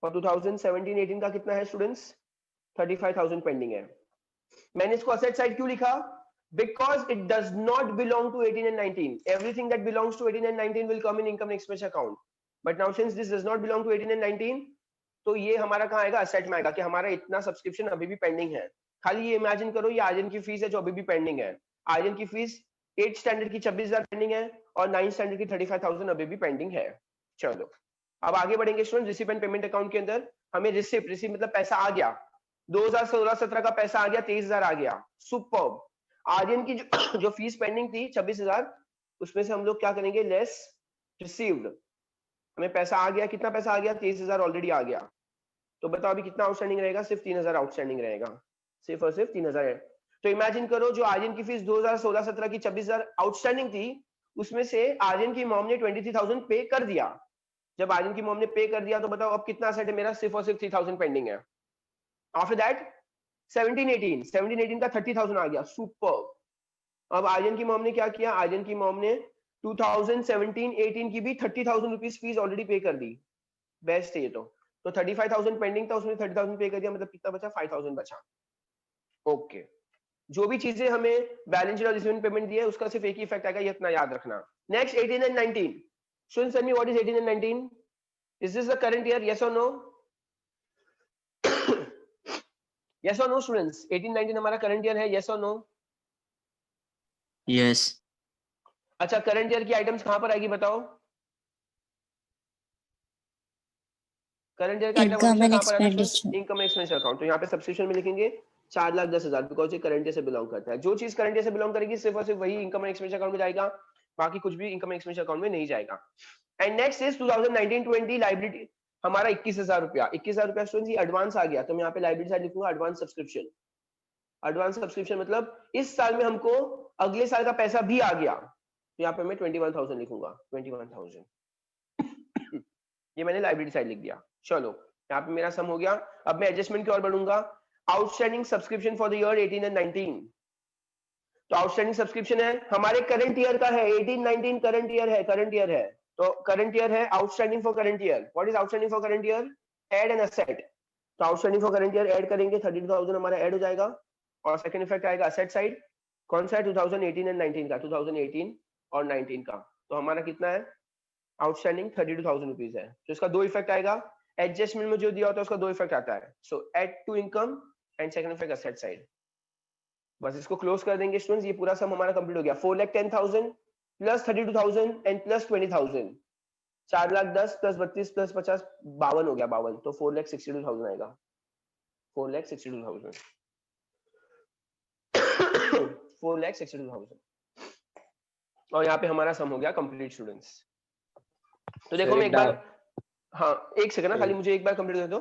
और 2017-18 का कितना है स्टूडेंट्स? 35,000 पेंडिंग है. मैंने इसको असेट साइड क्यों लिखा? Because it does not belong to 18 and 19. Everything that belongs to 18 and 19 will come in income expense account, but now since this does not belong to 18 and 19, तो ये हमारा कहाँ आएगा? असेट में आएगा कि हमारा इतना सब्सक्रिप्शन अभी भी पेंडिंग है. खाली ये इमेजिन करो, ये आर्यन की फीस है जो अभी भी पेंडिंग है. आर्यन की फीस 8th स्टैंडर्ड की 26,000 पेंडिंग है और 9th स्टैंडर्ड की 35,000 अभी भी पेंडिंग है. चलो अब आगे बढ़ेंगे student. Receipt and payment account के अंदर हमें रिसिप्ट मतलब पैसा आ गया, 2016-17 का पैसा आ गया, 23,000 आ गया. सुपर्ब. आर्यन की जो फीस पेंडिंग थी 26,000, उसमें से हम लोग क्या करेंगे? Less received. हमें पैसा आ गया, कितना पैसा आ गया? 23,000 ऑलरेडी आ गया. तो बताओ अभी कितना आउटस्टैंडिंग रहेगा? सिर्फ 3,000 आउटस्टैंडिंग रहेगा, सिर्फ और सिर्फ 3,000 है. तो इमेजिन करो, जो आर्यन की फीस 2016-17 की 26,000 आउटस्टैंडिंग थी, उसमें से आर्यन की मॉम ने 23,000 पे कर दिया. जब आर्यन की मॉम ने पे कर दिया तो बताओ अब कितना असेट है मेरा? सिर्फ और सिर्फ 3,000 पेंडिंग है. आफ्टर दैट 17-18 का 30,000 आ गया, सुपर। अब आर्यन की मॉम ने क्या किया, आर्यन की मॉम ने 2017-18 की भी 30,000 रुपीज फीस ऑलरेडी पे कर दी। बेस्ट है ये तो 35,000 पेंडिंग था, उसने 30,000 पे कर दिया, मतलब कितना बचा, 5,000 बचा। ओके, जो भी चीजें हमें बैलेंस शीट और रिसीविंग पेमेंट दी है उसका सिर्फ एक ही इफेक्ट आएगा, ये इतना याद रखना। Next 18 and 19, students tell me what is 18 and 19? Is this the current year, yes और नो? यस और नो स्टूडेंट्स, 18-19 हमारा करंट ईयर है, यस और नो? yes, अच्छा, करंट ईयर की आइटम्स कहां पर आएगी बताओ? करंट ईयर का आइटम Income हमेशा and कहां पर आता है? expenditure. Income expenditure account. तो यहाँ पे सब्सक्रिप्शन में लिखेंगे 4,10,000 बिकॉज ये करंट ईयर से बिलोंग करता है। जो चीज करंट ईयर से बिलोंग करेगी सिर्फ और सिर्फ वही इनकम एंड एक्सपेंडिचर अकाउंट में जाएगा, बाकी कुछ भी इनकम एंड एक्सपेंडिचर अकाउंट में नहीं जाएगा। एंड नेक्स्ट इज 2019-20 लायबिलिटी, हमारा 21,000 रुपया। 21,000 रुपया स्टूडेंट्स ये एडवांस आ गया, तो मैं यहाँ पे लायबिलिटी साइड लिखूंगा एडवांस सब्सक्रिप्शन। एडवांस सब्सक्रिप्शन मतलब इस साल में हमको अगले साल का पैसा भी आ गया, तो यहाँ पे मैं 21,000 लिखूंगा, 21,000। ये मैंने लायबिलिटी साइड लिख दिया। चलो यहाँ पे मेरा सम हो गया। अब मैं एडजस्टमेंट की ओर बढ़ूंगा। Outstanding subscription for the year 18 and 19, तो आउटस्टैंडिंग सब्सक्रिप्शन है हमारे करंट ईयर का है, 18-19 करंट ईयर है, करंट ईयर है, तो करंट ईयर है outstanding for current year. What is outstanding for current year? Add an asset, तो outstanding for current year add करेंगे, 32,000 हमारा ऐड हो जाएगा। और सेकंड इफेक्ट आएगा असेट साइड, कौन सा है? 2018 एंड 19 का, 2018 और 19 का। तो हमारा कितना है आउटस्टैंडिंग? 32,000 रुपीज है। तो इसका दो इफेक्ट आएगा, एडजस्टमेंट में जो दिया होता है उसका दो इफेक्ट आता है। So add to income and second effect asset side. बस इसको क्लोज कर देंगे स्टूडेंट्स, ये पूरा सम हमारा कंप्लीट हो गया। 4,10,000 plus 32,000 and plus 20,000, 4,10,000 plus 32 plus 50, 52 हो गया, 52। तो 4,62,000 आएगा, 4,62,000 4,62,000। और यहाँ पे हमारा सम हो गया कंप्लीट स्टूडेंट्स। तो देखो मैं एक बार, हाँ एक सेकंड ना, खाली मुझे एक बार कंप्लीट कर दो।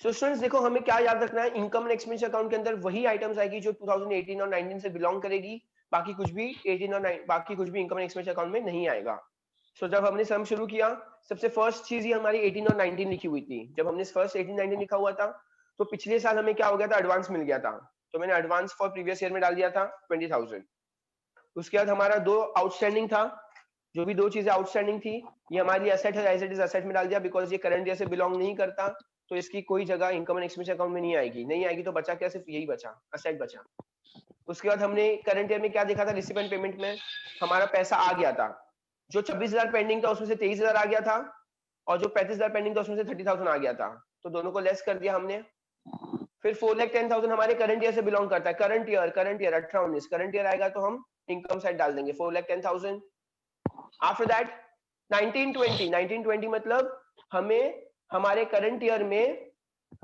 सो स्टूडेंट्स देखो हमें क्या याद रखना है, इनकम एंड एक्सपेंडिचर अकाउंट के अंदर वही आइटम्स आएगी जो 2018 और 19 से बिलोंग करेगी, बाकी कुछ भी 18 और 9 बाकी कुछ भी इनकम एंड एक्सपेंडिचर अकाउंट में नहीं आएगा। सो जब हमने सम शुरू किया, सबसे फर्स्ट चीज ही हमारी 18 और 19 लिखी हुई थी। जब हमने फर्स्ट 18-19 लिखा हुआ था तो पिछले साल हमें क्या हो गया था, एडवांस मिल गया था, तो मैंने एडवांस फॉर प्रीवियस ईयर में डाल दिया था 20,000। उसके बाद हमारा दो आउटस्टैंडिंग था, जो भी दो चीजें आउटस्टैंडिंग थी ये हमारी एसेट है, एज इट इज एसेट में डाल दिया, बिकॉज ये करंट ईयर से बिलोंग नहीं करता, तो इसकी कोई जगह इनकम एंड एक्सपेंडिचर अकाउंट में नहीं आएगी, तो बचा क्या, सिर्फ यही बचा, असेट बचा। उसके बाद हमने करंट ईयर में क्या देखा था, रिसीवेंट पेमेंट में हमारा पैसा आ गया था, जो 26,000 पेंडिंग था उसमें से 23,000 आ गया था, और जो 35,000 पेंडिंग था उसमें से 30,000 आ गया था, तो दोनों को लेस कर दिया हमने। फिर 4,10,000 हमारे करंट ईयर से बिलोंग करता है, करंट ईयर 18-19 करंट ईयर आएगा तो हम इनकम साइड डाल देंगे 4,10,000। आफ्टर दैट 19-20 मतलब हमें हमारे करंट ईयर में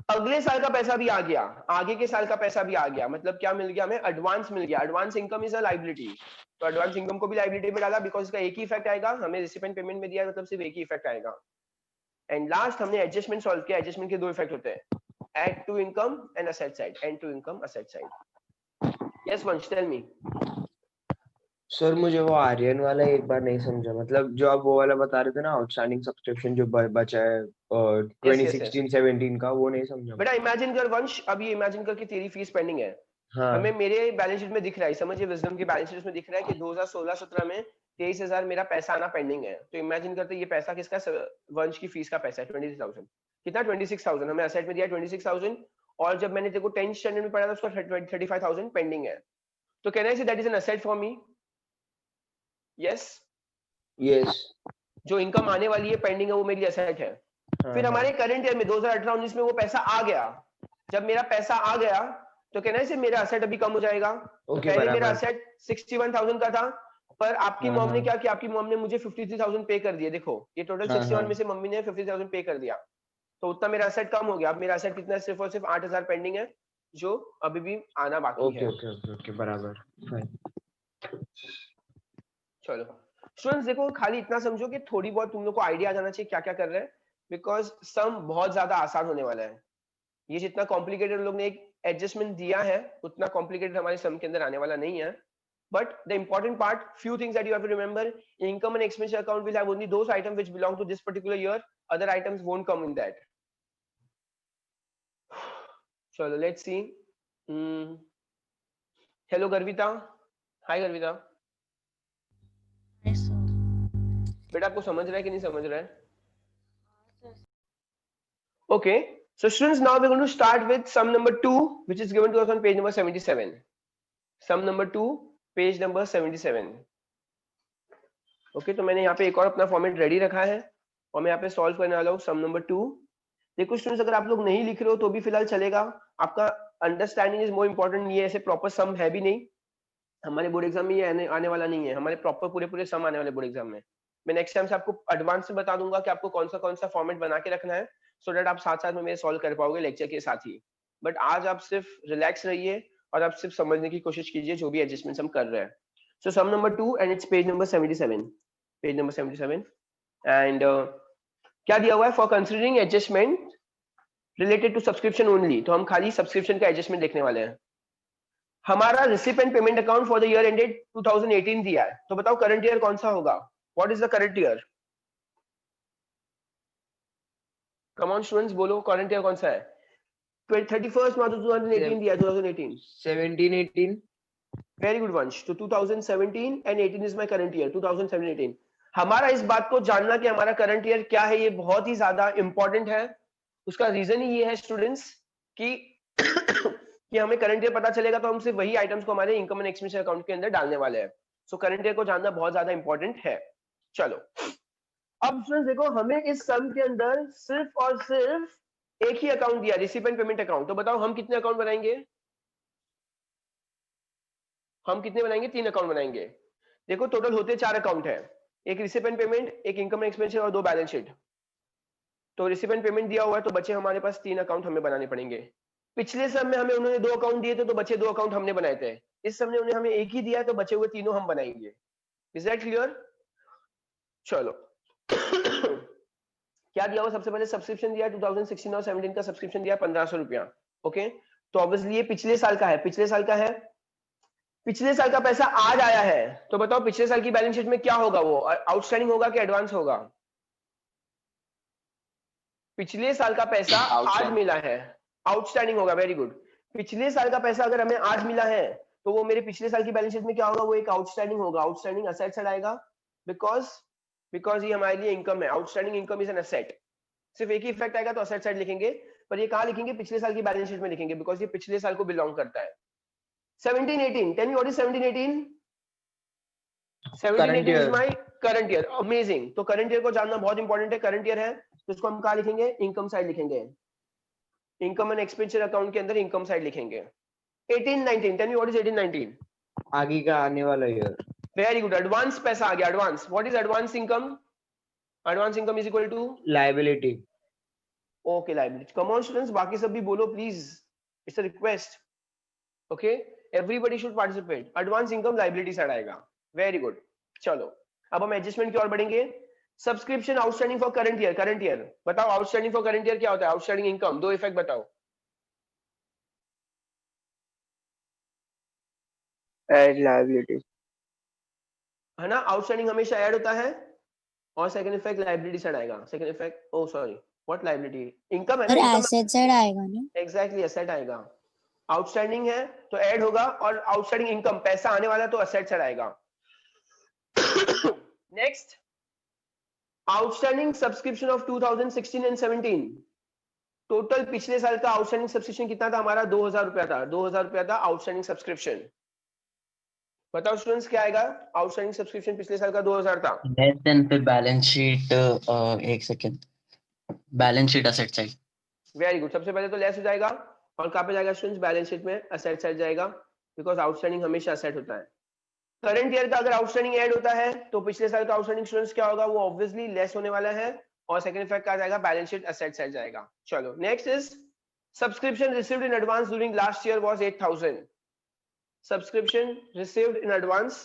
अगले साल का पैसा भी आ गया, आगे के साल का पैसा भी आ गया, मतलब क्या मिल गया हमें, एडवांस मिल गया। Advance income is a liability, तो एडवांस इनकम को भी लायबिलिटी में डाला, बिकॉज इसका एक ही इफेक्ट आएगा, हमें रिसिपेंट पेमेंट में दिया मतलब सिर्फ एक ही इफेक्ट आएगा। एंड लास्ट हमने एडजस्टमेंट सॉल्व किया, एडजस्टमेंट के दो इफेक्ट होते हैं, add to income and asset side, and to income asset side. Yes Vansh tell me. Sir मुझे वो आर्यन वाला एक बार नहीं समझा, मतलब जो आप वो वाला बता रहे थे ना आउटस्टैंडिंग सब्सक्रिप्शन जो बचा है 2016-17 का, वो नहीं समझा बेटा। इमेजिन कर वंश, अब ये इमेजिन कर कि तेरी फीस पेंडिंग है, हाँ हमें मेरे बैलेंस शीट में दिख रहा है, समझिए विजडम के बैलेंस शीट में दिख रहा है कि 2016-17 में 23,000 मेरा पैसा आना पेंडिंग है। तो इमेजिन करते ये पैसा किसका, वंश की फीस का पैसा है 26,000, कितना 26,000 हमें असेट में दिया 26,000, और जब मैंने देखो 10th स्टैंडर्ड में पढ़ा था उसका 35,000 पेंडिंग है, तो can I say that is an asset for me? Yes yes जो इनकम आने वाली है पेंडिंग है वो मेरी असेट है। फिर हमारे करंट ईयर में 2018-19 में वो पैसा आ गया, जब मेरा पैसा आ गया तो कहना है से मेरा असेट अभी कम हो जाएगा। तो पहले मेरा असेट 61,000 का था, पर आपकी मॉम ने क्या किया, आपकी मॉम ने मुझे 53,000 पे कर दिए। देखो ये टोटल 61 में से मम्मी ने 50,000 पे कर दिया, तो उतना मेरा असेट कम हो गया। अब मेरा असेट कितना है, सिर्फ और सिर्फ 8,000 पेंडिंग है जो अभी भी आना बाकी है। ओके बराबर, चलो स्टूडेंट्स देखो खाली इतना समझो कि थोड़ी बहुत तुम लोग को आइडिया आ जाना चाहिए क्या क्या कर रहे हैं, बिकॉज सम बहुत ज्यादा आसान होने वाला है। ये जितना कॉम्प्लिकेटेड लोग ने एक एडजस्टमेंट दिया है उतना कॉम्प्लिकेटेड हमारे सम के अंदर आने वाला नहीं है। But the important part, few things that you have to remember: income and expenditure account will have only those items which belong to this particular year. Other items won't come in that. So let's see. Hello Garvita, hi Garvita, Yes, sir. बेटा आपको समझ रहा है कि नहीं समझ रहा है? Okay, so students, now we're going to start with sum number 2, which is given to us on page number 77. Sum number 2, page number 77. Okay, तो मैंने यहाँ पे एक और अपना फॉर्मेट रेडी रखा है और मैं यहाँ पे सॉल्व करने वाला हूँ सम नंबर 2. देखो स्टूडेंट्स, अगर आप लोग नहीं लिख रहे हो तो भी फिलहाल चलेगा, आपका अंडरस्टैंडिंग इज मोर इम्पोर्टेंट. ये ऐसे प्रॉपर सम है भी नहीं, हमारे बोर्ड एग्जाम में ये आने वाला नहीं है, हमारे प्रॉपर पूरे सम आने वाले बोर्ड एग्जाम में. मैं नेक्स्ट टाइम से आपको एडवांस में बता दूंगा कि आपको कौन सा फॉर्मेट बना के रखना है, सो दैट आप साथ साथ में मेरे सॉल्व कर पाओगे लेक्चर के साथ ही. बट आज आप सिर्फ रिलैक्स रहिए और आप सिर्फ समझने की कोशिश कीजिए जो भी एडजस्टमेंट्स हम कर रहे हैं. So sum number 2 and it's page number 77, page number 77. And क्या दिया हुआ है? For considering adjustment related to subscription only, तो हम खाली सब्सक्रिप्शन का एडजस्टमेंट देखने वाले हैं. हमारा recipient payment account for the year ended 2018 दिया है, तो बताओ करंट ईयर कौन सा होगा? What is the current year? Come on students, बोलो करंट ईयर कौन सा है? 31st मार्च 2018 दिया है, 2018. 17, 18. वेरी गुड वंश. तो 2017 and 18 is my current year, 2017-18. हमारा इस बात को जानना कि हमारा करंट ईयर क्या है, ये बहुत ही ज्यादा इंपॉर्टेंट है. उसका रीजन ही ये है स्टूडेंट्स कि हमें करंट ईयर पता चलेगा तो हम सिर्फ वही आइटम्स को हमारे इनकम एंड एक्सपेंडिचर अकाउंट के अंदर डालने वाले हैं. सो करंट ईयर को जानना बहुत ज्यादा इंपॉर्टेंट है. चलो अब स्टूडेंट्स देखो, हमें इस सम के अंदर सिर्फ और सिर्फ एक ही अकाउंट दिया, रिसिपेंट पेमेंट अकाउंट. तो बताओ हम कितने अकाउंट बनाएंगे? हम कितने बनाएंगे? 3 अकाउंट बनाएंगे. देखो टोटल होते 4 अकाउंट है, एक रिसिपेंट पेमेंट, एक इनकम एंड एक्सपेंडिचर और 2 बैलेंस शीट. तो रिसिपेंट पेमेंट दिया हुआ है तो बचे हमारे पास 3 अकाउंट हमें बनाने पड़ेंगे. पिछले सम में हमें उन्होंने 2 अकाउंट दिए थे तो बचे 2 अकाउंट हमने बनाए थे. इस सम में उन्हें हमें एक ही दिया तो बचे हुए तीनों हम बनाएंगे. Is that clear? चलो क्या दिया हुआ? सबसे पहले सब्सक्रिप्शन दिया 2016 और 17 का सब्सक्रिप्शन दिया 1500 रुपया. ओके, तो ऑब्वियसली ये पिछले साल का है, पिछले साल का है, पिछले साल का पैसा आज आया है. तो बताओ पिछले साल की बैलेंस शीट में क्या होगा? वो आउटस्टैंडिंग होगा कि एडवांस होगा? पिछले साल का पैसा आज मिला है, आउटस्टैंडिंग होगा. Very good. पिछले साल का पैसा अगर हमें आज मिला है तो वो मेरे पिछले साल की बैलेंस शीट में क्या होगा? वो एक आउटस्टैंडिंग होगा. आउटस्टैंडिंग असेट साइड आएगा बिकॉज ये हमारे लिए इनकम है. Outstanding income is an asset. सिर्फ एक ही इफेक्ट आएगा तो असेट साइड लिखेंगे, पर ये कहां लिखेंगे? पिछले साल की बैलेंस शीट में लिखेंगे बिकॉज ये पिछले साल को बिलोंग करता है. 17-18, tell me what is 17-18? 17-18 is my current year. Amazing. तो करंट ईयर को जानना बहुत इंपॉर्टेंट है. करंट ईयर है तो इसको हम कहां लिखेंगे? इनकम साइड लिखेंगे. इनकम एंड एक्सपेंडिचर अकाउंट के अंदर इनकम साइड लिखेंगे. 18-19, टेल मी व्हाट इज 18-19? आगे का आने वाला ईयर. Very good. एडवांस पैसा आ गया. Advance. What is advance income? Advance income is equal to liability. Okay, liability. Come on students, बाकी सब भी बोलो please, it's a request. Okay, everybody should participate. Advance income liability side आएगा. Very good. चलो अब हम एडजस्टमेंट की ओर बढ़ेंगे. Subscription outstanding for current year. Current year बताओ, आउटस्टैंडिंग फॉर करंट ईयर क्या होता है? Outstanding income. 2 इफेक्ट बताओ. Add liability. है ना, आउटस्टैंडिंग हमेशा ऐड होता है. और सेकंड इफेक्ट लायबिलिटी साइड आएगा. Second effect, oh sorry, what liability? Income है और ना, एसेट साइड आएगा ना? एग्जैक्टली, एसेट आएगा. आउटस्टैंडिंग है तो ऐड होगा, और आउटस्टैंडिंग इनकम पैसा आने वाला तो एसेट साइड आएगा. Next, outstanding subscription of 2016 and 17. Total पिछले साल का आउटस्टैंडिंग सब्सक्रिप्शन कितना था हमारा? 2000 रुपया था. 2000 रुपया था आउटस्टैंडिंग सब्सक्रिप्शन. बताओ स्टूडेंट्स क्या आएगा? आउटस्टैंडिंग सब्सक्रिप्शन पिछले साल का 2000 था. लेस देन पे बैलेंस शीट. एक second, balance sheet asset side. Very good. सबसे पहले तो लेस हो जाएगा, और कहां पे जाएगा स्टूडेंट्स? बैलेंस शीट में असेट साइड जाएगा, बिकॉज आउटस्टैंडिंग हमेशा असेट होता है. करंट ईयर का अगर आउटस्टैंडिंग ऐड होता है तो पिछले साल का आउटस्टैंडिंग स्टूडेंट्स क्या होगा? वो ऑब्वियसली लेस होने वाला है, और सेकंड इफेक्ट क्या जाएगा? बैलेंस शीट असेट साइड जाएगा. चलो next is subscription received in advance during last year was 8000. Subscription received in advance,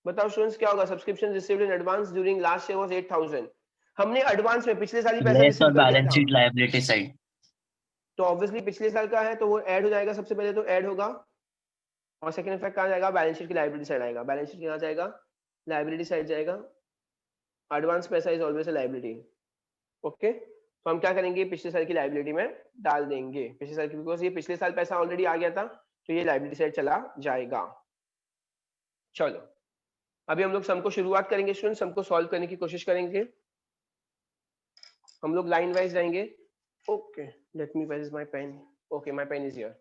बताओ स्टूडेंट्स क्या होगा? Subscription received in advance during last year was 8000. हमने एडवांस में पिछले साल ही पैसा लेस और रिसीव कर लिया बैलेंस था, शीट लायबिलिटी साइड. तो ऑब्वियसली पिछले साल का है तो वो ऐड हो जाएगा. सबसे पहले तो ऐड होगा, और सेकंड इफेक्ट कहां जाएगा? बैलेंस शीट की लायबिलिटी साइड आएगा. बैलेंस शीट कहां जाएगा? लायबिलिटी साइड जाएगा. एडवांस पैसा is always a liability. Okay, तो हम क्या करेंगे, पिछले साल की लायबिलिटी में डाल देंगे, पिछले साल की, बिकॉज ये पिछले साल पैसा ऑलरेडी आ गया था तो ये लायबिलिटी साइड चला जाएगा। चलो अभी हम लोग सम को शुरुआत करेंगे स्टूडेंट, सम को सॉल्व करने की कोशिश करेंगे। हम लोग लाइन वाइज जाएंगे। Okay let me, where is my pen? Okay my pen is here.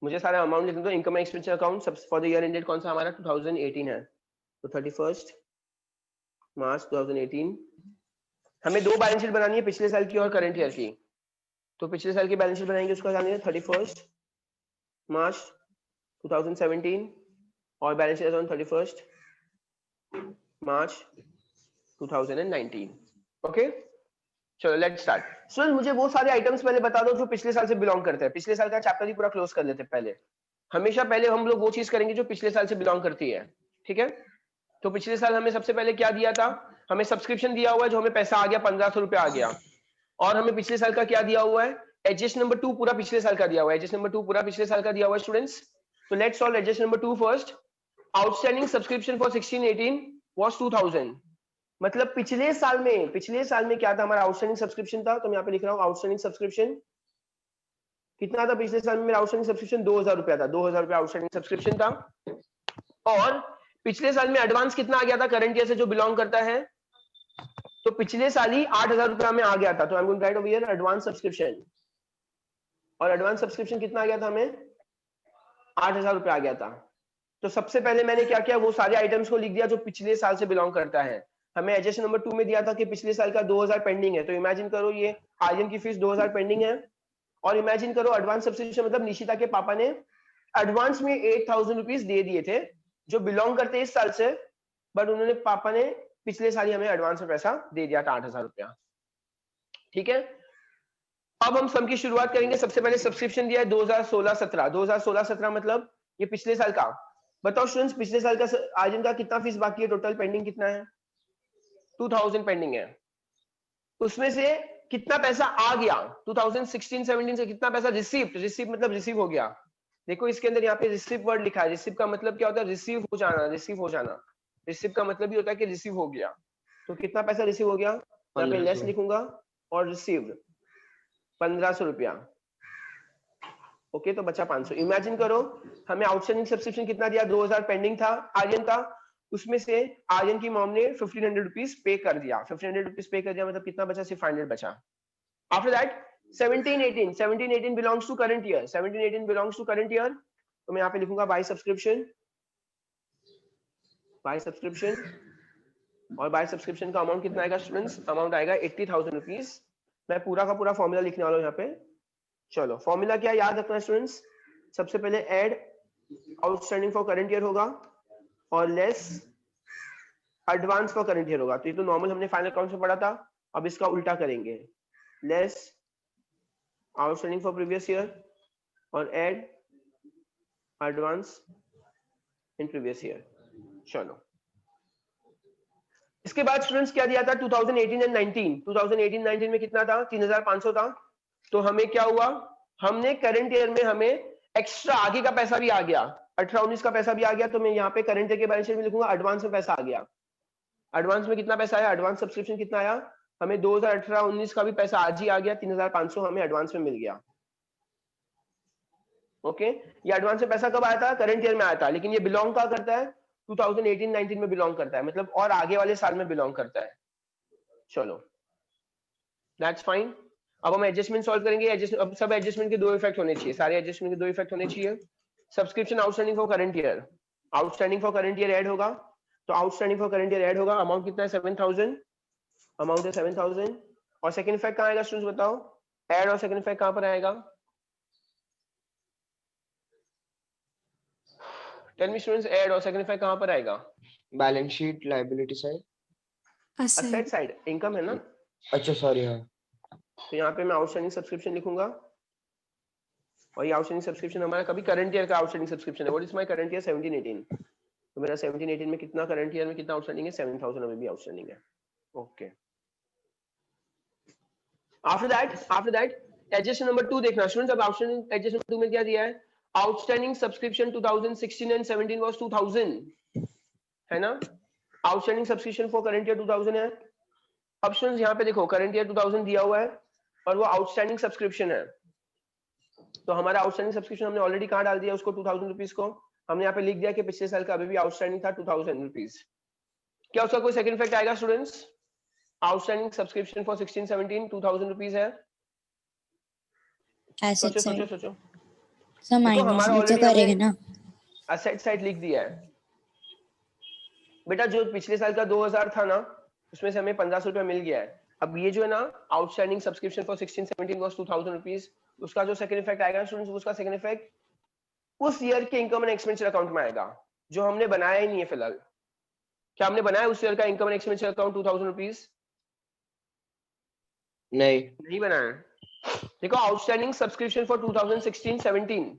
मुझे सारा अमाउंट लिखने दो। इनकम एक्सपेंडिचर अकाउंट सब फॉर द ईयर एंडेड कौन सा हमारा 2018 है, तो 31 मार्च 2018। हमें दो बैलेंस शीट बनानी है, पिछले साल की और करंट ईयर की। तो पिछले साल की बैलेंस शीट बनाएंगे, उसका जानिए 31 मार्च 2017 और balance sheet on 31 March 2019। Okay चलो लेट्स स्टार्ट। स्टूडेंट मुझे वो सारे आइटम्स पहले बता दो जो पिछले साल से बिलोंग करते हैं। पिछले साल का चैप्टर ही पूरा क्लोज कर लेते हैं पहले। हमेशा पहले हम लोग वो चीज करेंगे जो पिछले साल से बिलोंग करती है, ठीक है। तो पिछले साल हमें सबसे पहले क्या दिया था, हमें सब्सक्रिप्शन दिया हुआ है जो हमें पैसा आ गया 1500 रुपया आ गया। और हमें पिछले साल का क्या दिया हुआ है, एडजस्ट नंबर 2 पूरा पिछले साल का दिया हुआ है, एडजस्ट नंबर 2 पूरा पिछले साल का दिया हुआ है स्टूडेंट्स। तो let's solve adjust number 2 first. Outstanding subscription for 16-18 was 2000। मतलब पिछले साल में क्या था हमारा आउटस्टैंडिंग सब्सक्रिप्शन था, तो मैं यहाँ पे लिख रहा हूँ आउटस्टैंडिंग सब्सक्रिप्शन कितना था पिछले साल में। मेरा आउटस्टैंडिंग सब्सक्रिप्शन 2000 रुपया था, 2000 रुपया आउटस्टैंडिंग सब्सक्रिप्शन था। और पिछले साल में एडवांस कितना आ गया था करंट ईयर से जो बिलोंग करता है, तो पिछले साल ही 8000 रुपया में आ गया था। तो I am going to write over here advance subscription, और एडवांस सब्सक्रिप्शन कितना आ गया था हमें, 8000 रुपया आ गया था। तो सबसे पहले मैंने क्या किया, वो सारे आइटम्स को लिख दिया जो पिछले साल से बिलोंग करता है। हमें एडजस्ट नंबर 2 में दिया था कि पिछले साल का 2000 पेंडिंग है, तो इमेजिन करो ये आर्यन की फीस 2000 पेंडिंग है। और इमेजिन करो एडवांस सब्सक्रिप्शन मतलब निशिता के पापा ने एडवांस में 8000 रुपीज दे दिए थे जो बिलोंग करते इस साल से, बट उन्होंने पापा ने पिछले साल ही हमें एडवांस में पैसा दे दिया था 8000 रुपया, ठीक है। अब हम सम की शुरुआत करेंगे। सबसे पहले सब्सक्रिप्शन दिया है 2016-17, 2016-17 मतलब ये पिछले साल का। बताओ स्टूडेंट्स पिछले साल का आर्यन का कितना फीस बाकी है, टोटल पेंडिंग कितना है, 2000 पेंडिंग है। उसमें से कितना पैसा आ गया 2016-17 से, कितना पैसा रिसीव मतलब रिसीव हो गया। देखो इसके अंदर यहाँ पे रिसीव वर्ड लिखा है। रिसीव का मतलब क्या होता है, रिसीव हो जाना, रिसीव हो जाना। रिसीव का मतलब भी होता है कि रिसीव हो गया। तो कितना पैसा रिसीव हो गया, यहाँ पे लेस लिखूंगा और रिसीव्ड 1500 रुपया। ओके तो बचा 500। इमेजिन करो हमें आउटस्टैंडिंग सब्सक्रिप्शन कितना दिया, 2000 पेंडिंग था आर्यन का। उसमें से आर्यन की मॉम ने 1500 रुपीज पे कर दिया। 1500 रुपीज पे कर दिया मतलब कितना बचा, सिर्फ 500 बचा। After that 17-18 belongs to current year, 17-18 belongs to current year. तो मैं यहाँ पे लिखूंगा बाय सब्सक्रिप्शन, और बाय सब्सक्रिप्शन का अमाउंट कितना आएगा स्टूडेंट्स, अमाउंट आएगा 80,000 रुपीज। मैं पूरा का पूरा फॉर्मूला लिखने वाला हूँ यहाँ पे। चलो फॉर्मूला क्या याद रखना है स्टूडेंट्स, सबसे पहले add outstanding for current year होगा और less advance for current year होगा। तो ये तो नॉर्मल हमने फाइनल अकाउंट में पढ़ा था, अब इसका उल्टा करेंगे, less outstanding for previous year और add advance in previous year. चलो इसके बाद स्टूडेंट्स क्या दिया था 2018 एंड 19, 2018-19 में कितना था, 3500 था। तो हमें क्या हुआ, हमने करंट ईयर में हमें एक्स्ट्रा आगे का पैसा भी आ गया, 18-19 का पैसा भी आ गया। तो मैं यहाँ पे करंट ईयर के बैलेंस शीट में लिखूंगा एडवांस में पैसा आ गया। एडवांस में कितना पैसा आया, एडवांस सब्सक्रिप्शन कितना आया, हमें 2018-19 का भी पैसा आज ही आ गया, 3500 हमें एडवांस में मिल गया। ओके ये एडवांस में पैसा कब आया था, करंट ईयर में आया था, लेकिन ये बिलोंग कहाँ करता है, 2018-19 में बिलोंग करता है, मतलब और आगे वाले साल में बिलोंग करता है। चलो दैट्स फाइन। अब हम एडजस्टमेंट सॉल्व करेंगे। अब सब एडजस्टमेंट के दो इफेक्ट होने चाहिए, सारे एडजस्टमेंट के दो इफेक्ट होने चाहिए। Subscription outstanding for current year, outstanding for current year add होगा, तो outstanding for current year add होगा। अमाउंट कितना है 7000, अमाउंट है 7000। और सेकंड इफेक्ट कहाँ आएगा स्टूडेंट्स बताओ, ऐड और सेकंड इफेक्ट कहाँ पर आएगा, टेल मी स्टूडेंट्स, ऐड और सेकंड इफेक्ट कहाँ पर आएगा, balance sheet liability side, asset side, income है ना। अच्छा सॉरी हाँ। तो यहाँ पे मैं आउटस्टैंडिंग सब्सक्रिप्शन लिखूंगा और ये आउटस्टैंडिंग सब्सक्रिप्शन हमारा कभी करंट ईयर का आउटस्टैंडिंग सब्सक्रिप्शन है। What is my current year 17-18, तो मेरा 17-18 में कितना करंट ईयर में कितना आउटस्टैंडिंग है, 7000 अभी भी आउटस्टैंडिंग है। Okay after that adjust number 2 देखना स्टूडेंट्स। अब आउटस्टैंडिंग एडजस्ट नंबर 2 में क्या दिया है, आउटस्टैंडिंग सब्सक्रिप्शन 2016 एंड 17 वाज 2000 है ना। Outstanding subscription for current year 2000 है। अब स्टूडेंट्स यहाँ पे देखो करंट ईयर 2000 दिया हुआ है और वो आउटस्टैंडिंग सब्सक्रिप्शन है, तो हमारा आउटस्टैंडिंग सब्सक्रिप्शन हमने ऑलरेडी कहाँ डाल दिया उसको 2000 रुपीज को, हमने यहाँ पे लिख दिया कि पिछले साल का अभी भी आउटस्टैंडिंग था 2000 रुपीज। क्या उसका कोई सेकंड इफेक्ट आएगा students? Outstanding subscription for 16-17 2000 rupees है। एसेट सोचो साइड सोचो सोचो, सर देखो माइनस हमारा भी तो ऑलरेडी करेगा हमने ना। असेट साइड लिख दिया है बेटा, जो पिछले साल का 2000 था ना उसमें से हमें 1500 रुपया मिल गया है। अब ये जो है ना outstanding subscription for 16-17 was 2000 rupees, उसका जो सेकंड इफेक्ट आएगा स्टूडेंट्स, उसका सेकंड इफेक्ट उस ईयर के इनकम एंड एक्सपेंडिचर अकाउंट में आएगा जो हमने बनाया ही नहीं है फिलहाल। क्या हमने बनाया उस ईयर का income and expenditure account 2000 rupees? नहीं बनाया। देखो आउटस्टैंडिंग सब्सक्रिप्शन फॉर 2016-17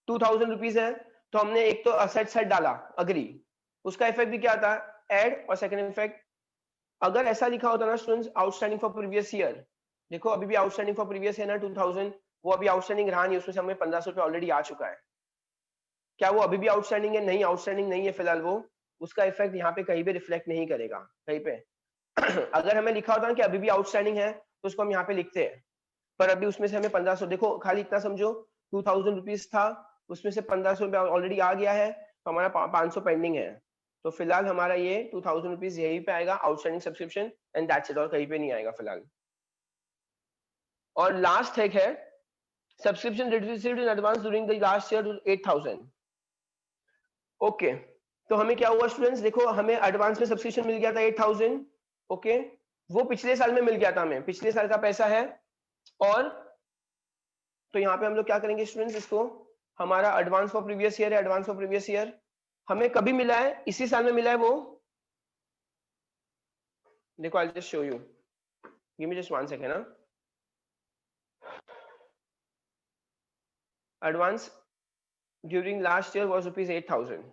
2000 रुपीज है, तो हमने एक तो असेट साइड डाला अग्री, उसका इफेक्ट भी क्या आता है ऐड, और सेकंड इफेक्ट अगर ऐसा लिखा होता ना students outstanding for previous year, देखो अभी भी आउटस्टैंडिंग फॉर प्रीवियस ईयर ना 2000, वो अभी आउटस्टैंडिंग रहा नहीं, उसमें से हमें 1500 रुपया ऑलरेडी आ चुका है। क्या वो अभी भी आउटस्टैंडिंग है? नहीं आउटस्टैंडिंग नहीं है फिलहाल वो, उसका इफेक्ट यहाँ पे कहीं भी रिफ्लेक्ट नहीं करेगा कहीं पे। अगर हमें लिखा होता ना कि अभी भी आउटस्टैंडिंग है तो उसको हम यहाँ पे लिखते हैं, पर अभी उसमें से हमें 1500, देखो खाली इतना समझो 2000 रुपीज था, उसमें से 1500 रुपया ऑलरेडी आ गया है, तो हमारा 500 पेंडिंग है, तो फिलहाल हमारा ये 2000 रुपीज यही पे आएगा outstanding subscription and that's it, और कहीं पे नहीं आएगा फिलहाल। और लास्ट एक है subscription received in advance during the last year 8000। Okay, तो हमें क्या हुआ स्टूडेंट्स, देखो हमें एडवांस में सब्सक्रिप्शन मिल गया था 8000, ओके वो पिछले साल में मिल गया था, हमें पिछले साल का पैसा है, और तो यहाँ पे हम लोग क्या करेंगे स्टूडेंट्स, इसको हमारा एडवांस फॉर प्रीवियस ईयर है, एडवांस फॉर प्रीवियस ईयर हमें कभी मिला है, इसी साल में मिला है वो, देखो I just show you, give me just 1 second ना। Advance during last year was rupees 8000,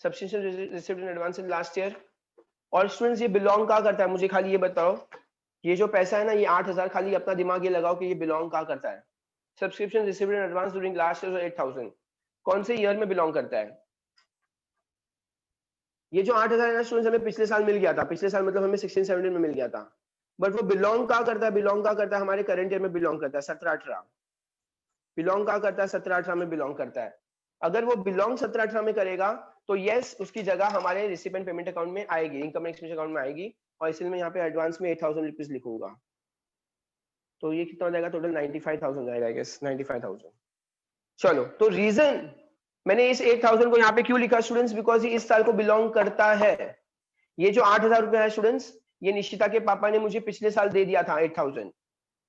subscription received in advance in last year. और स्टूडेंट्स ये बिलोंग कहाँ करता है, मुझे खाली ये बताओ, ये जो पैसा है ना ये 8000, खाली अपना दिमाग ये लगाओ कि ये बिलोंग कहाँ करता है। Subscription received in advance during last year 8000 कौन से ईयर में बिलोंग करता है? ये जो 8000 है स्टूडेंट्स हमें पिछले साल मिल गया था, पिछले साल मतलब हमें 16-17 में मिल गया था, बट वो बिलोंग कहाँ करता है, बिलोंग कहाँ करता है हमारे करंट ईयर में बिलोंग करता है 17-18, बिलोंग कहाँ करता है 17-18 में बिलोंग करता है। अगर वो बिलोंग 17-18 में करेगा तो यस उसकी जगह हमारे रिसीवेंट पेमेंट अकाउंट में आएगी, इनकम एक्सपेंस अकाउंट में आएगी, और इसलिए मैं यहाँ पे एडवांस में 8000 रुपीज लिखूंगा, तो ये कितना हो जाएगा टोटल 95,000 जाएगा आई गेस 95,000। चलो तो रीजन मैंने इस 8000 को यहाँ पे क्यों लिखा स्टूडेंट्स, बिकॉज ये इस साल को बिलोंग करता है। ये जो 8000 रुपया है स्टूडेंट्स ये निशिता के पापा ने मुझे पिछले साल दे दिया था 8000,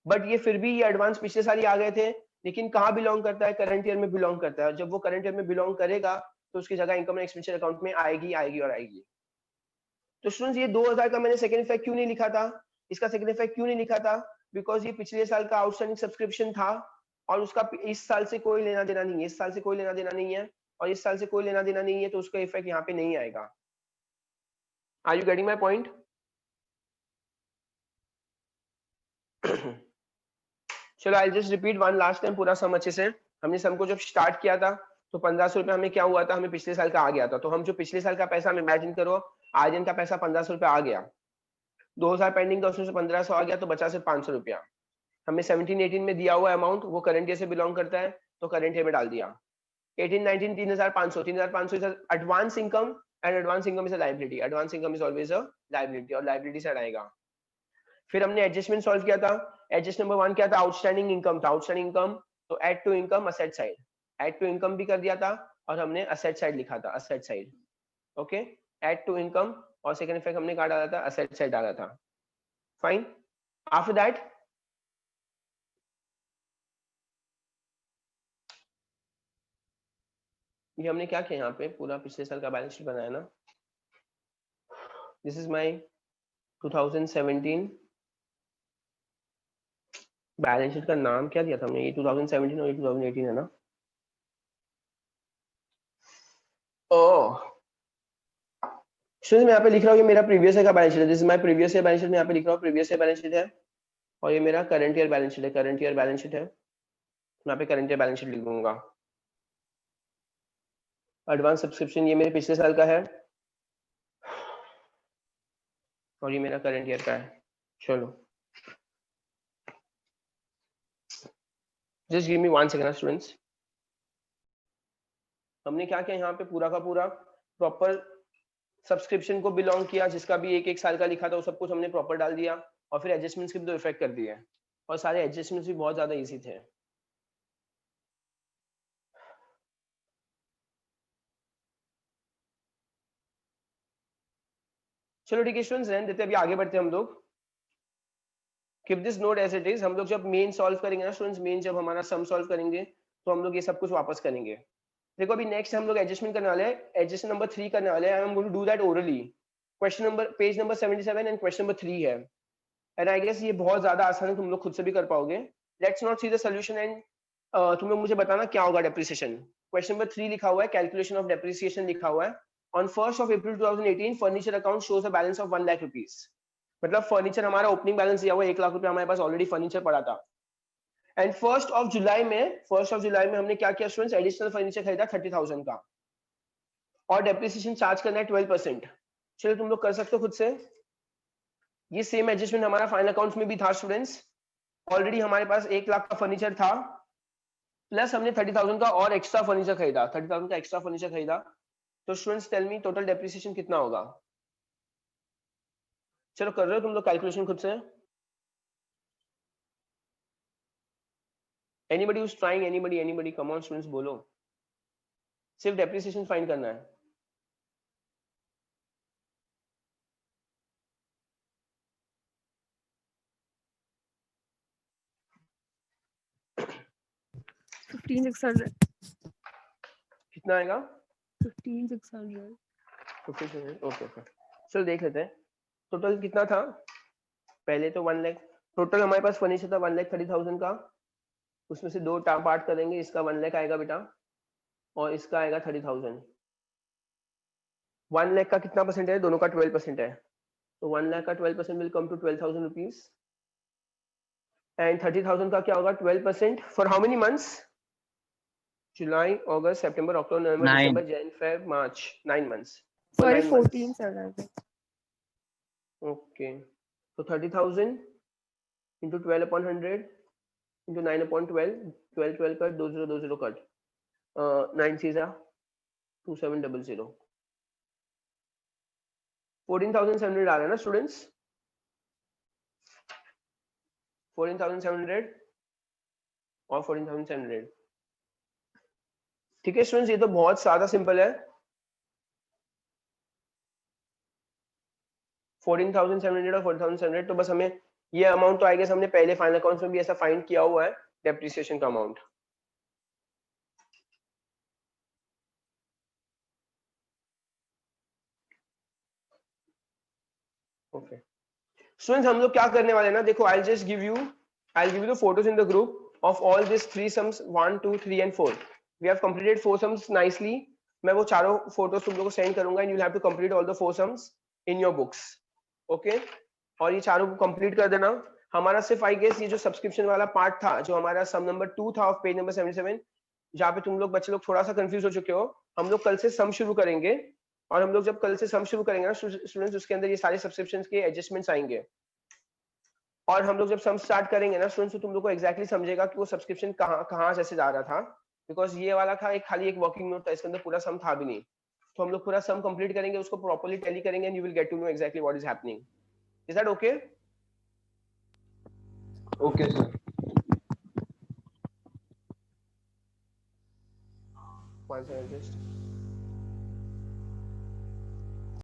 बट ये फिर भी ये एडवांस पिछले साल ही आ गए थे, लेकिन कहाँ बिलोंग करता है, करंट ईयर में बिलोंग करता है। जब वो करंट ईयर में बिलोंग करेगा तो उसकी जगह इनकम एंड एक्सपेंडिचर अकाउंट में आएगी आएगी और आएगी। तो स्टूडेंट्स ये 2000 का मैंने सेकंड इफेक्ट क्यों नहीं लिखा था, इसका सेकंड इफेक्ट क्यों नहीं लिखा था, बिकॉज ये पिछले साल का आउटस्टैंडिंग सब्सक्रिप्शन था और उसका इस साल से कोई लेना देना नहीं है, इस साल से कोई लेना देना नहीं है, और इस साल से कोई लेना देना नहीं है, तो उसका इफेक्ट यहाँ पे नहीं आएगा। Are you getting my point? चलो I just repeat one last time पूरा सम अच्छे से। हमने सम को जब स्टार्ट किया था तो 1500 रुपया हमें क्या हुआ था, हमें पिछले साल का आ गया था, तो हम जो पिछले साल का पैसा हम इमेजिन करो आर्यन का पैसा 1500 रुपया आ गया, 2000 पेंडिंग था उसमें से 1500 आ गया तो बचा सिर्फ 500 रुपया। हमें 17-18 में दिया हुआ अमाउंट वो करंट ईयर से बिलोंग करता है तो करंट ईयर में डाल दिया। 18-19 3500 is advance income and advance income is a liability, advance income is always a liability और लायबिलिटी साइड आएगा। फिर हमने एडजस्टमेंट सॉल्व किया था, एडजस्ट नंबर 1 क्या था, आउटस्टैंडिंग इनकम था, आउटस्टैंडिंग इनकम तो add to income asset side, add to income भी कर दिया था और हमने असेट साइड लिखा था, asset side okay, add to income और सेकंड इफेक्ट हमने कहा डाला था, असेट साइड डाला था। फाइन, आफ्टर दैट ये हमने क्या किया, यहाँ पे पूरा पिछले साल का बैलेंस शीट बनाया ना, this is my 2017 balance sheet का नाम क्या दिया था हमने, ये 2017 और ये 2018 है ना। ओह स्टूडेंट्स मैं यहाँ पे लिख रहा हूँ ये मेरा प्रीवियस ईयर का बैलेंस शीट है, this is my previous year balance sheet, मैं यहाँ पे लिख रहा हूँ प्रीवियस ईयर बैलेंस शीट है, और ये मेरा करंट ईयर बैलेंस शीट है, करंट ईयर बैलेंस शीट है, यहाँ पे करंट ईयर बैलेंस शीट लिख दूंगा। एडवांस सब्सक्रिप्शन ये मेरे पिछले साल का है, और ये मेरा करंट ईयर का है। चलो just give me 1 second students. हमने क्या किया यहाँ पे पूरा का पूरा प्रॉपर सब्सक्रिप्शन को बिलोंग किया, जिसका भी एक साल का लिखा था वो सब कुछ हमने प्रॉपर डाल दिया, और फिर एडजस्टमेंट्स के भी तो इफेक्ट कर दिए, और सारे एडजस्टमेंट्स भी बहुत ज्यादा इजी थे। चलो ठीक है स्टूडेंट्स, रहने देते, अभी आगे बढ़ते हैं हम लोग। Keep this note as it is. हम लोग जब मेन सॉल्व करेंगे ना स्टूडेंट्स, मेन जब हमारा सम सॉल्व करेंगे तो हम लोग ये सब कुछ वापस करेंगे। देखो अभी नेक्स्ट हम लोग एडजस्टमेंट करने वाले हैं, एडजस्टमेंट नंबर 3 करने वाले हैं। I am going to do that orally. Question number page number 77 and question number 3 है, एंड आई गेस ये बहुत ज्यादा आसान है, तुम लोग खुद से भी कर पाओगे। Let's not see the solution and तुम लोग मुझे बताना क्या होगा डेप्रिसिएशन। क्वेश्चन नंबर 3 लिखा हुआ है, कैलकुलेशन ऑफ डेप्रिसिएशन लिखा हुआ है। On 1st of April 2018 furniture account shows a balance of 1 lakh rupees. मतलब फर्नीचर हमारा ओपनिंग बैलेंस दिया हुआ 1 लाख रुपया, हमारे पास ऑलरेडी फर्नीचर पड़ा था। एंड 1st of जुलाई में हमने क्या किया स्टूडेंट्स, एडिशनल फर्नीचर खरीदा 30,000 का, और डेप्रिसिएशन चार्ज करना है 12%। चलो तुम लोग कर सकते हो खुद से। ये सेम एडजस्टमेंट हमारा फाइनल अकाउंट्स में भी था स्टूडेंट्स। ऑलरेडी हमारे पास 1 लाख का फर्नीचर था, प्लस हमने 30,000 का और एक्स्ट्रा फर्नीचर खरीदा, 30,000 का एक्स्ट्रा फर्नीचर खरीदा। तो students tell me total depreciation कितना होगा। चलो कर रहे हो तुम लोग कैलकुलेशन खुद से। Anybody who is trying, anybody come on students बोलो, सिर्फ डेप्रिसिएशन फाइंड करना है। कितना आएगा? 15,600। 15,600। ओके ओके, चलो देख लेते हैं टोटल कितना था। पहले तो 1 लाख टोटल हमारे पास फर्नीचर था, 1,30,000 का। उसमें से दो पार्ट करेंगे, इसका 1 लाख आएगा बेटा, और इसका आएगा 30,000। 1 लाख का कितना परसेंट है? दोनों का 12% है, तो 1 लाख का 12% will come to 12,000 rupees. And 30,000 का क्या होगा 12% for how many months? July, August, September, October, November, 9 December, January, February, March, 9 months। Sorry, 9 14, months। sir. I think. Okay, तो 30,000 into 12 upon 100 into 9 upon 12, 12 cut, 2020 cut, 9 सीजा 2700, 14,700 आ रहा है ना students, 14,700 और 14,700। ठीक है स्टूडेंट्स, ये तो बहुत ज्यादा सिंपल है। 14,700 और 14,700, तो बस हमें ये अमाउंट तो आई गेस हमने पहले फाइनल अकाउंट्स में भी ऐसा फाइंड किया हुआ है, डेप्रिसिएशन का अमाउंट। ओके स्टूडेंट्स, हम लोग क्या करने वाले हैं ना, देखो I give you the photos in the group of all this 3 sums 1 2 3 and 4। We have completed 4 sums nicely. मैं वो चारों फोटोज तुम लोगों को सेंड करूंगा, and you will have to complete all the 4 sums in your books. Okay, और ये चारों को कंप्लीट कर देना। हमारा सिर्फ आई गेस ये जो सब्सक्रिप्शन वाला पार्ट था, जो हमारा सम नंबर 2 था ऑफ पेज नंबर 77, जहाँ पे तुम लोग बच्चे लोग थोड़ा सा कंफ्यूज हो चुके हो, हम लोग कल से सम शुरू करेंगे। और हम लोग जब कल से सम शुरू करेंगे ना स्टूडेंट्स, उसके अंदर ये सारे सब्सक्रिप्शंस के एडजस्टमेंट्स आएंगे। और हम लोग जब सम स्टार्ट करेंगे ना स्टूडेंट्स, तो तुम लोग को एक्जैक्टली समझेगा कि वो सब्सक्रिप्शन कहाँ जैसे जा रहा था, बिकॉज ये वाला था एक खाली एक वर्किंग नोट था, इसके अंदर पूरा सम था भी नहीं। तो हम लोग पूरा सम कंप्लीट करेंगे, उसको प्रॉपर्ली टैली करेंगे, and you will get to know exactly what is happening. Is that okay? Okay, sir. One second, just